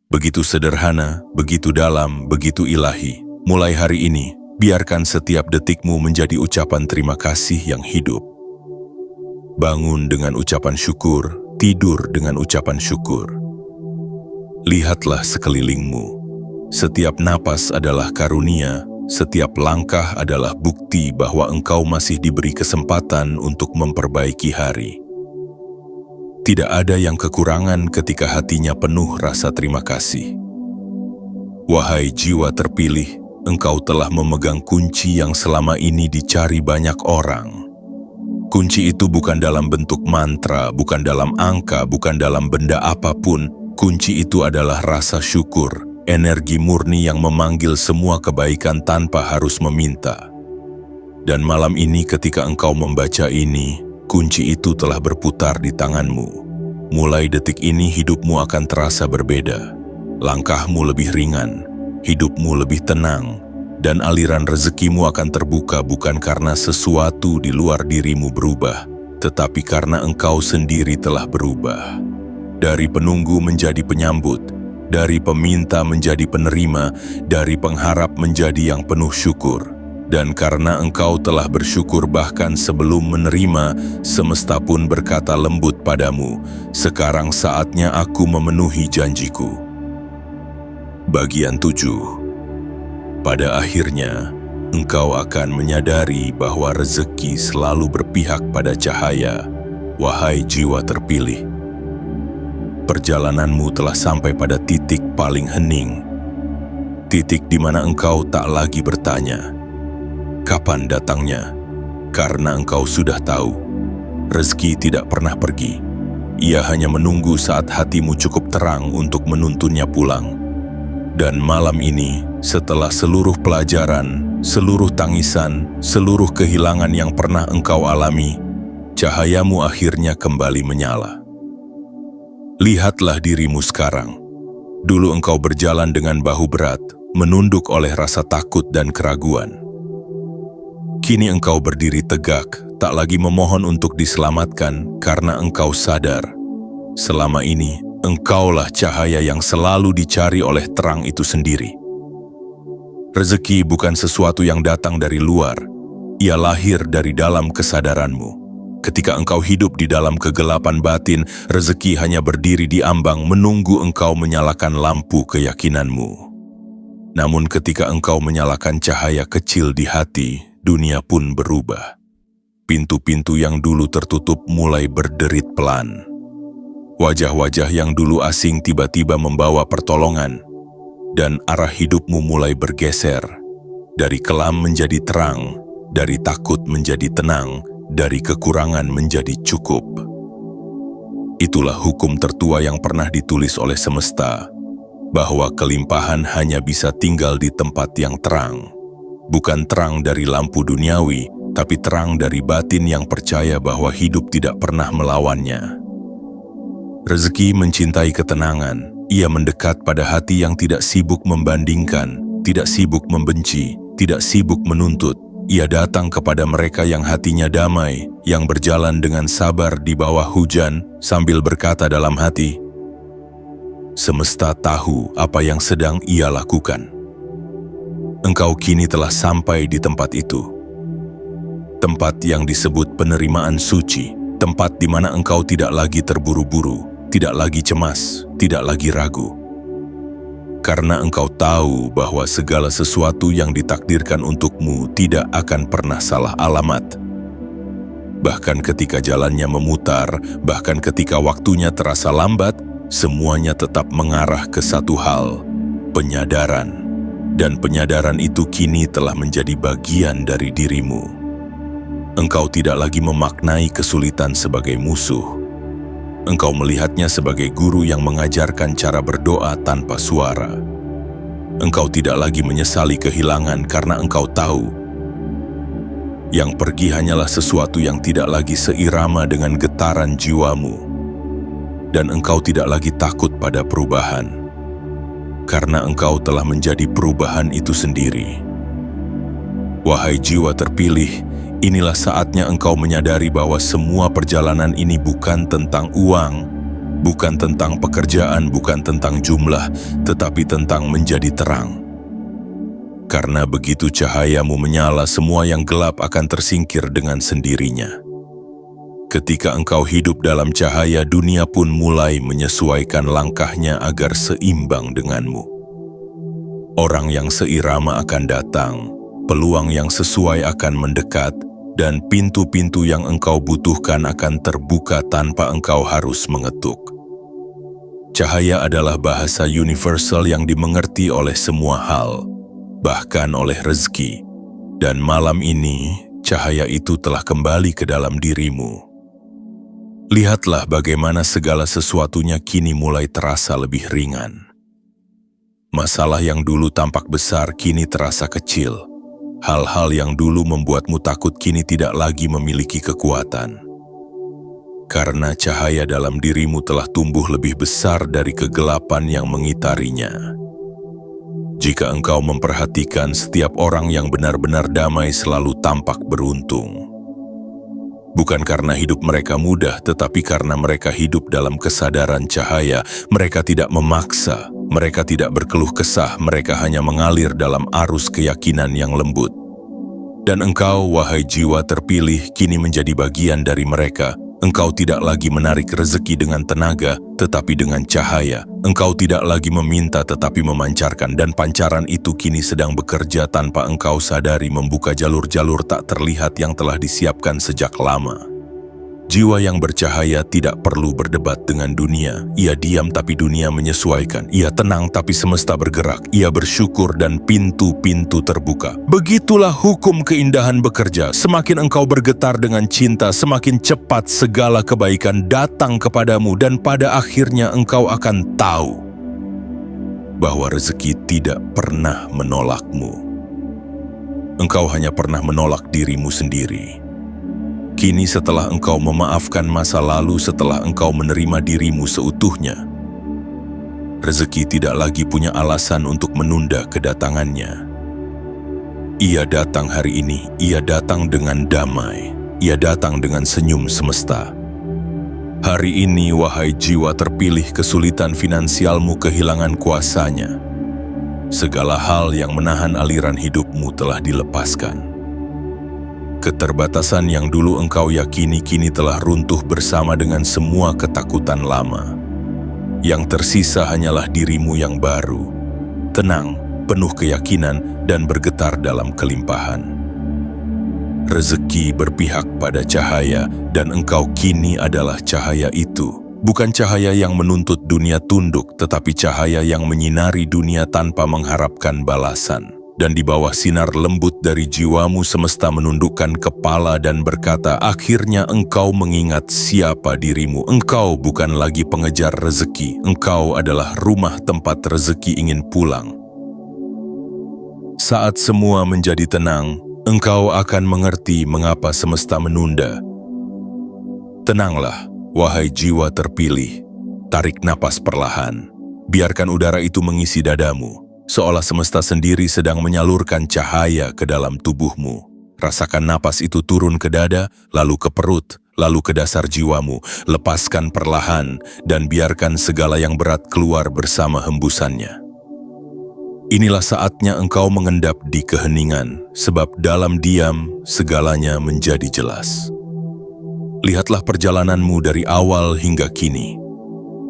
[SPEAKER 1] Begitu sederhana, begitu dalam, begitu ilahi. Mulai hari ini, biarkan setiap detikmu menjadi ucapan terima kasih yang hidup. Bangun dengan ucapan syukur, tidur dengan ucapan syukur. Lihatlah sekelilingmu. Setiap napas adalah karunia. Setiap langkah adalah bukti bahwa engkau masih diberi kesempatan untuk memperbaiki hari. Tidak ada yang kekurangan ketika hatinya penuh rasa terima kasih. Wahai jiwa terpilih, engkau telah memegang kunci yang selama ini dicari banyak orang. Kunci itu bukan dalam bentuk mantra, bukan dalam angka, bukan dalam benda apapun. Kunci itu adalah rasa syukur. Energi murni yang memanggil semua kebaikan tanpa harus meminta. Dan malam ini ketika engkau membaca ini, kunci itu telah berputar di tanganmu. Mulai detik ini hidupmu akan terasa berbeda. Langkahmu lebih ringan, hidupmu lebih tenang, dan aliran rezekimu akan terbuka bukan karena sesuatu di luar dirimu berubah, tetapi karena engkau sendiri telah berubah. Dari penunggu menjadi penyambut, dari peminta menjadi penerima, dari pengharap menjadi yang penuh syukur. Dan karena engkau telah bersyukur bahkan sebelum menerima, semesta pun berkata lembut padamu, "Sekarang saatnya aku memenuhi janjiku." Bagian 7. Pada akhirnya, engkau akan menyadari bahwa rezeki selalu berpihak pada cahaya, wahai jiwa terpilih. Perjalananmu telah sampai pada titik paling hening. Titik di mana engkau tak lagi bertanya, kapan datangnya? Karena engkau sudah tahu, rezeki tidak pernah pergi. Ia hanya menunggu saat hatimu cukup terang untuk menuntunnya pulang. Dan malam ini, setelah seluruh pelajaran, seluruh tangisan, seluruh kehilangan yang pernah engkau alami, cahayamu akhirnya kembali menyala. Lihatlah dirimu sekarang. Dulu engkau berjalan dengan bahu berat, menunduk oleh rasa takut dan keraguan. Kini engkau berdiri tegak, tak lagi memohon untuk diselamatkan karena engkau sadar. Selama ini, engkaulah cahaya yang selalu dicari oleh terang itu sendiri. Rezeki bukan sesuatu yang datang dari luar, ia lahir dari dalam kesadaranmu. Ketika engkau hidup di dalam kegelapan batin, rezeki hanya berdiri di ambang menunggu engkau menyalakan lampu keyakinanmu. Namun ketika engkau menyalakan cahaya kecil di hati, dunia pun berubah. Pintu-pintu yang dulu tertutup mulai berderit pelan. Wajah-wajah yang dulu asing tiba-tiba membawa pertolongan, dan arah hidupmu mulai bergeser. Dari kelam menjadi terang, dari takut menjadi tenang, dari kekurangan menjadi cukup. Itulah hukum tertua yang pernah ditulis oleh semesta, bahwa kelimpahan hanya bisa tinggal di tempat yang terang. Bukan terang dari lampu duniawi, tapi terang dari batin yang percaya bahwa hidup tidak pernah melawannya. Rezeki mencintai ketenangan. Ia mendekat pada hati yang tidak sibuk membandingkan, tidak sibuk membenci, tidak sibuk menuntut. Ia datang kepada mereka yang hatinya damai, yang berjalan dengan sabar di bawah hujan, sambil berkata dalam hati, "Semesta tahu apa yang sedang ia lakukan. Engkau kini telah sampai di tempat itu. Tempat yang disebut penerimaan suci, tempat di mana engkau tidak lagi terburu-buru, tidak lagi cemas, tidak lagi ragu. Karena engkau tahu bahwa segala sesuatu yang ditakdirkan untukmu tidak akan pernah salah alamat. Bahkan ketika jalannya memutar, bahkan ketika waktunya terasa lambat, semuanya tetap mengarah ke satu hal, penyadaran. Dan penyadaran itu kini telah menjadi bagian dari dirimu. Engkau tidak lagi memaknai kesulitan sebagai musuh. Engkau melihatnya sebagai guru yang mengajarkan cara berdoa tanpa suara. Engkau tidak lagi menyesali kehilangan karena engkau tahu yang pergi hanyalah sesuatu yang tidak lagi seirama dengan getaran jiwamu. Dan engkau tidak lagi takut pada perubahan, karena engkau telah menjadi perubahan itu sendiri. Wahai jiwa terpilih, inilah saatnya engkau menyadari bahwa semua perjalanan ini bukan tentang uang, bukan tentang pekerjaan, bukan tentang jumlah, tetapi tentang menjadi terang. Karena begitu cahayamu menyala, semua yang gelap akan tersingkir dengan sendirinya. Ketika engkau hidup dalam cahaya, dunia pun mulai menyesuaikan langkahnya agar seimbang denganmu. Orang yang seirama akan datang, peluang yang sesuai akan mendekat, dan pintu-pintu yang engkau butuhkan akan terbuka tanpa engkau harus mengetuk. Cahaya adalah bahasa universal yang dimengerti oleh semua hal, bahkan oleh rezeki. Dan malam ini, cahaya itu telah kembali ke dalam dirimu. Lihatlah bagaimana segala sesuatunya kini mulai terasa lebih ringan. Masalah yang dulu tampak besar kini terasa kecil. Hal-hal yang dulu membuatmu takut kini tidak lagi memiliki kekuatan. Karena cahaya dalam dirimu telah tumbuh lebih besar dari kegelapan yang mengitarinya. Jika engkau memperhatikan, setiap orang yang benar-benar damai selalu tampak beruntung. Bukan karena hidup mereka mudah, tetapi karena mereka hidup dalam kesadaran cahaya. Mereka tidak memaksa, mereka tidak berkeluh kesah, mereka hanya mengalir dalam arus keyakinan yang lembut. Dan engkau, wahai jiwa terpilih, kini menjadi bagian dari mereka. Engkau tidak lagi menarik rezeki dengan tenaga, tetapi dengan cahaya. Engkau tidak lagi meminta, tetapi memancarkan. Dan pancaran itu kini sedang bekerja tanpa engkau sadari, membuka jalur-jalur tak terlihat yang telah disiapkan sejak lama. Jiwa yang bercahaya tidak perlu berdebat dengan dunia. Ia diam tapi dunia menyesuaikan. Ia tenang tapi semesta bergerak. Ia bersyukur dan pintu-pintu terbuka. Begitulah hukum keindahan bekerja. Semakin engkau bergetar dengan cinta, semakin cepat segala kebaikan datang kepadamu. Dan pada akhirnya engkau akan tahu bahwa rezeki tidak pernah menolakmu. Engkau hanya pernah menolak dirimu sendiri. Kini setelah engkau memaafkan masa lalu, setelah engkau menerima dirimu seutuhnya, rezeki tidak lagi punya alasan untuk menunda kedatangannya. Ia datang hari ini, ia datang dengan damai, ia datang dengan senyum semesta. Hari ini, wahai jiwa terpilih, kesulitan finansialmu kehilangan kuasanya. Segala hal yang menahan aliran hidupmu telah dilepaskan. Keterbatasan yang dulu engkau yakini kini telah runtuh bersama dengan semua ketakutan lama. Yang tersisa hanyalah dirimu yang baru, tenang, penuh keyakinan, dan bergetar dalam kelimpahan. Rezeki berpihak pada cahaya, dan engkau kini adalah cahaya itu. Bukan cahaya yang menuntut dunia tunduk, tetapi cahaya yang menyinari dunia tanpa mengharapkan balasan. Dan di bawah sinar lembut dari jiwamu, semesta menundukkan kepala dan berkata, akhirnya engkau mengingat siapa dirimu. Engkau bukan lagi pengejar rezeki. Engkau adalah rumah tempat rezeki ingin pulang. Saat semua menjadi tenang, engkau akan mengerti mengapa semesta menunda. Tenanglah, wahai jiwa terpilih. Tarik napas perlahan. Biarkan udara itu mengisi dadamu, seolah semesta sendiri sedang menyalurkan cahaya ke dalam tubuhmu. Rasakan napas itu turun ke dada, lalu ke perut, lalu ke dasar jiwamu. Lepaskan perlahan dan biarkan segala yang berat keluar bersama hembusannya. Inilah saatnya engkau mengendap di keheningan, sebab dalam diam segalanya menjadi jelas. Lihatlah perjalananmu dari awal hingga kini.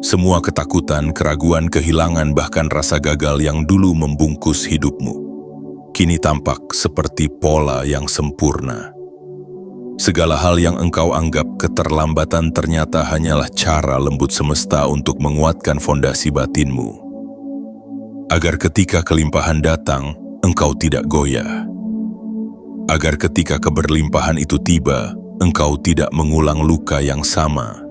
[SPEAKER 1] Semua ketakutan, keraguan, kehilangan, bahkan rasa gagal yang dulu membungkus hidupmu, kini tampak seperti pola yang sempurna. Segala hal yang engkau anggap keterlambatan ternyata hanyalah cara lembut semesta untuk menguatkan fondasi batinmu. Agar ketika kelimpahan datang, engkau tidak goyah. Agar ketika keberlimpahan itu tiba, engkau tidak mengulang luka yang sama.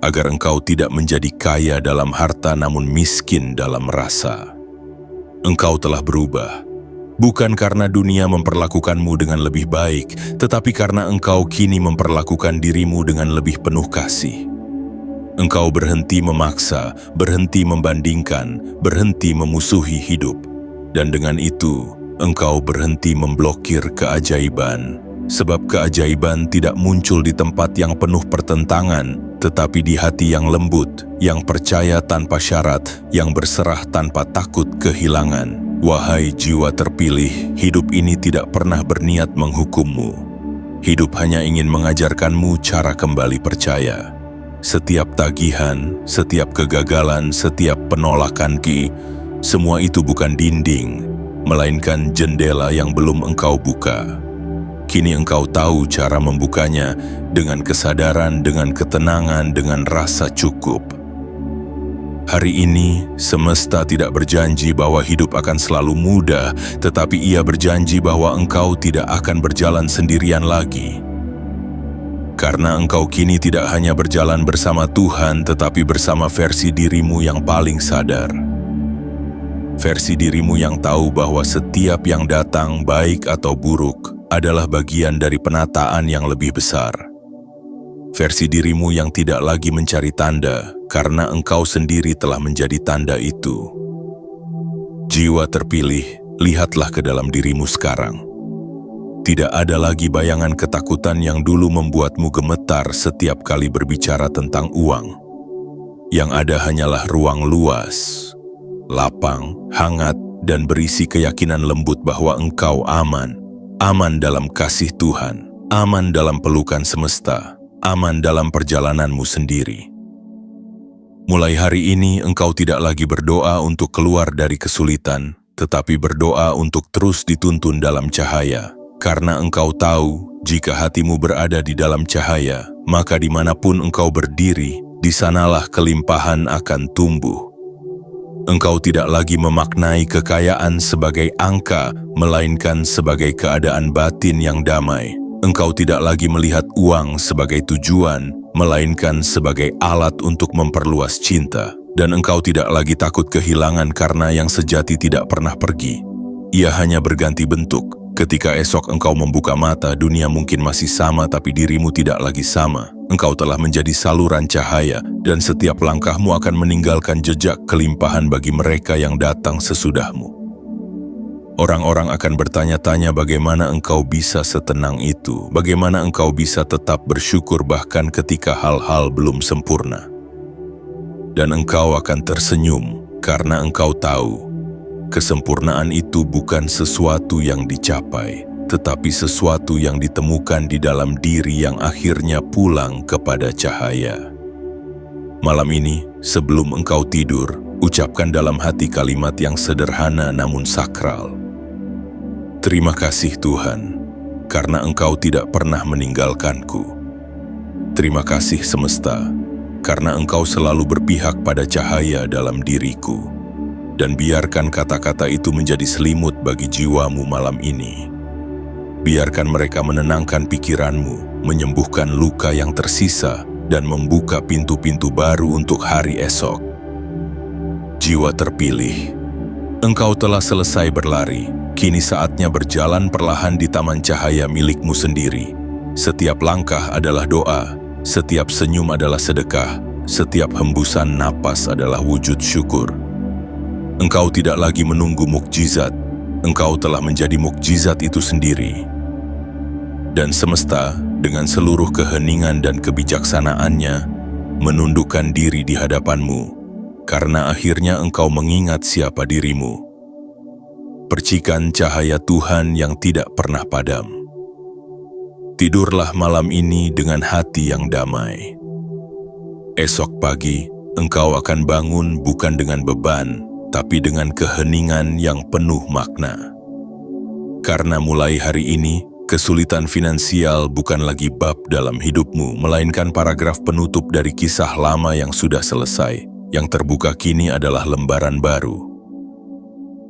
[SPEAKER 1] Agar engkau tidak menjadi kaya dalam harta namun miskin dalam rasa. Engkau telah berubah, bukan karena dunia memperlakukanmu dengan lebih baik, tetapi karena engkau kini memperlakukan dirimu dengan lebih penuh kasih. Engkau berhenti memaksa, berhenti membandingkan, berhenti memusuhi hidup. Dan dengan itu, engkau berhenti memblokir keajaiban. Sebab keajaiban tidak muncul di tempat yang penuh pertentangan, tetapi di hati yang lembut, yang percaya tanpa syarat, yang berserah tanpa takut kehilangan. Wahai jiwa terpilih, hidup ini tidak pernah berniat menghukummu. Hidup hanya ingin mengajarkanmu cara kembali percaya. Setiap tagihan, setiap kegagalan, setiap penolakan semua itu bukan dinding, melainkan jendela yang belum engkau buka. Kini engkau tahu cara membukanya dengan kesadaran, dengan ketenangan, dengan rasa cukup. Hari ini, semesta tidak berjanji bahwa hidup akan selalu mudah, tetapi ia berjanji bahwa engkau tidak akan berjalan sendirian lagi. Karena engkau kini tidak hanya berjalan bersama Tuhan, tetapi bersama versi dirimu yang paling sadar. Versi dirimu yang tahu bahwa setiap yang datang, baik atau buruk, adalah bagian dari penataan yang lebih besar. Versi dirimu yang tidak lagi mencari tanda, karena engkau sendiri telah menjadi tanda itu. Jiwa terpilih, lihatlah ke dalam dirimu sekarang. Tidak ada lagi bayangan ketakutan yang dulu membuatmu gemetar setiap kali berbicara tentang uang. Yang ada hanyalah ruang luas, lapang, hangat, dan berisi keyakinan lembut bahwa engkau aman. Aman dalam kasih Tuhan, aman dalam pelukan semesta, aman dalam perjalananmu sendiri. Mulai hari ini engkau tidak lagi berdoa untuk keluar dari kesulitan, tetapi berdoa untuk terus dituntun dalam cahaya. Karena engkau tahu, jika hatimu berada di dalam cahaya, maka dimanapun engkau berdiri, di sanalah kelimpahan akan tumbuh. Engkau tidak lagi memaknai kekayaan sebagai angka, melainkan sebagai keadaan batin yang damai. Engkau tidak lagi melihat uang sebagai tujuan, melainkan sebagai alat untuk memperluas cinta. Dan engkau tidak lagi takut kehilangan karena yang sejati tidak pernah pergi. Ia hanya berganti bentuk. Ketika esok engkau membuka mata, dunia mungkin masih sama, tapi dirimu tidak lagi sama. Engkau telah menjadi saluran cahaya, dan setiap langkahmu akan meninggalkan jejak kelimpahan bagi mereka yang datang sesudahmu. Orang-orang akan bertanya-tanya bagaimana engkau bisa setenang itu, bagaimana engkau bisa tetap bersyukur bahkan ketika hal-hal belum sempurna. Dan engkau akan tersenyum, karena engkau tahu, kesempurnaan itu bukan sesuatu yang dicapai, tetapi sesuatu yang ditemukan di dalam diri yang akhirnya pulang kepada cahaya. Malam ini, sebelum engkau tidur, ucapkan dalam hati kalimat yang sederhana namun sakral. Terima kasih Tuhan, karena engkau tidak pernah meninggalkanku. Terima kasih semesta, karena engkau selalu berpihak pada cahaya dalam diriku. Dan biarkan kata-kata itu menjadi selimut bagi jiwamu malam ini. Biarkan mereka menenangkan pikiranmu, menyembuhkan luka yang tersisa, dan membuka pintu-pintu baru untuk hari esok. Jiwa terpilih, engkau telah selesai berlari. Kini saatnya berjalan perlahan di taman cahaya milikmu sendiri. Setiap langkah adalah doa, setiap senyum adalah sedekah, setiap hembusan napas adalah wujud syukur. Engkau tidak lagi menunggu mukjizat, engkau telah menjadi mukjizat itu sendiri. Dan semesta, dengan seluruh keheningan dan kebijaksanaannya, menundukkan diri di hadapanmu, karena akhirnya engkau mengingat siapa dirimu. Percikan cahaya Tuhan yang tidak pernah padam. Tidurlah malam ini dengan hati yang damai. Esok pagi, engkau akan bangun bukan dengan beban, tapi dengan keheningan yang penuh makna. Karena mulai hari ini, kesulitan finansial bukan lagi bab dalam hidupmu, melainkan paragraf penutup dari kisah lama yang sudah selesai. Yang terbuka kini adalah lembaran baru.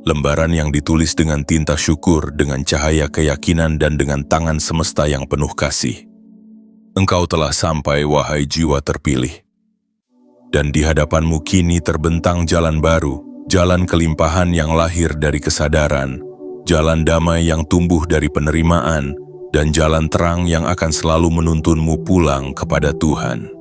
[SPEAKER 1] Lembaran yang ditulis dengan tinta syukur, dengan cahaya keyakinan, dan dengan tangan semesta yang penuh kasih. Engkau telah sampai, wahai jiwa terpilih. Dan di hadapanmu kini terbentang jalan baru, jalan kelimpahan yang lahir dari kesadaran, jalan damai yang tumbuh dari penerimaan, dan jalan terang yang akan selalu menuntunmu pulang kepada Tuhan.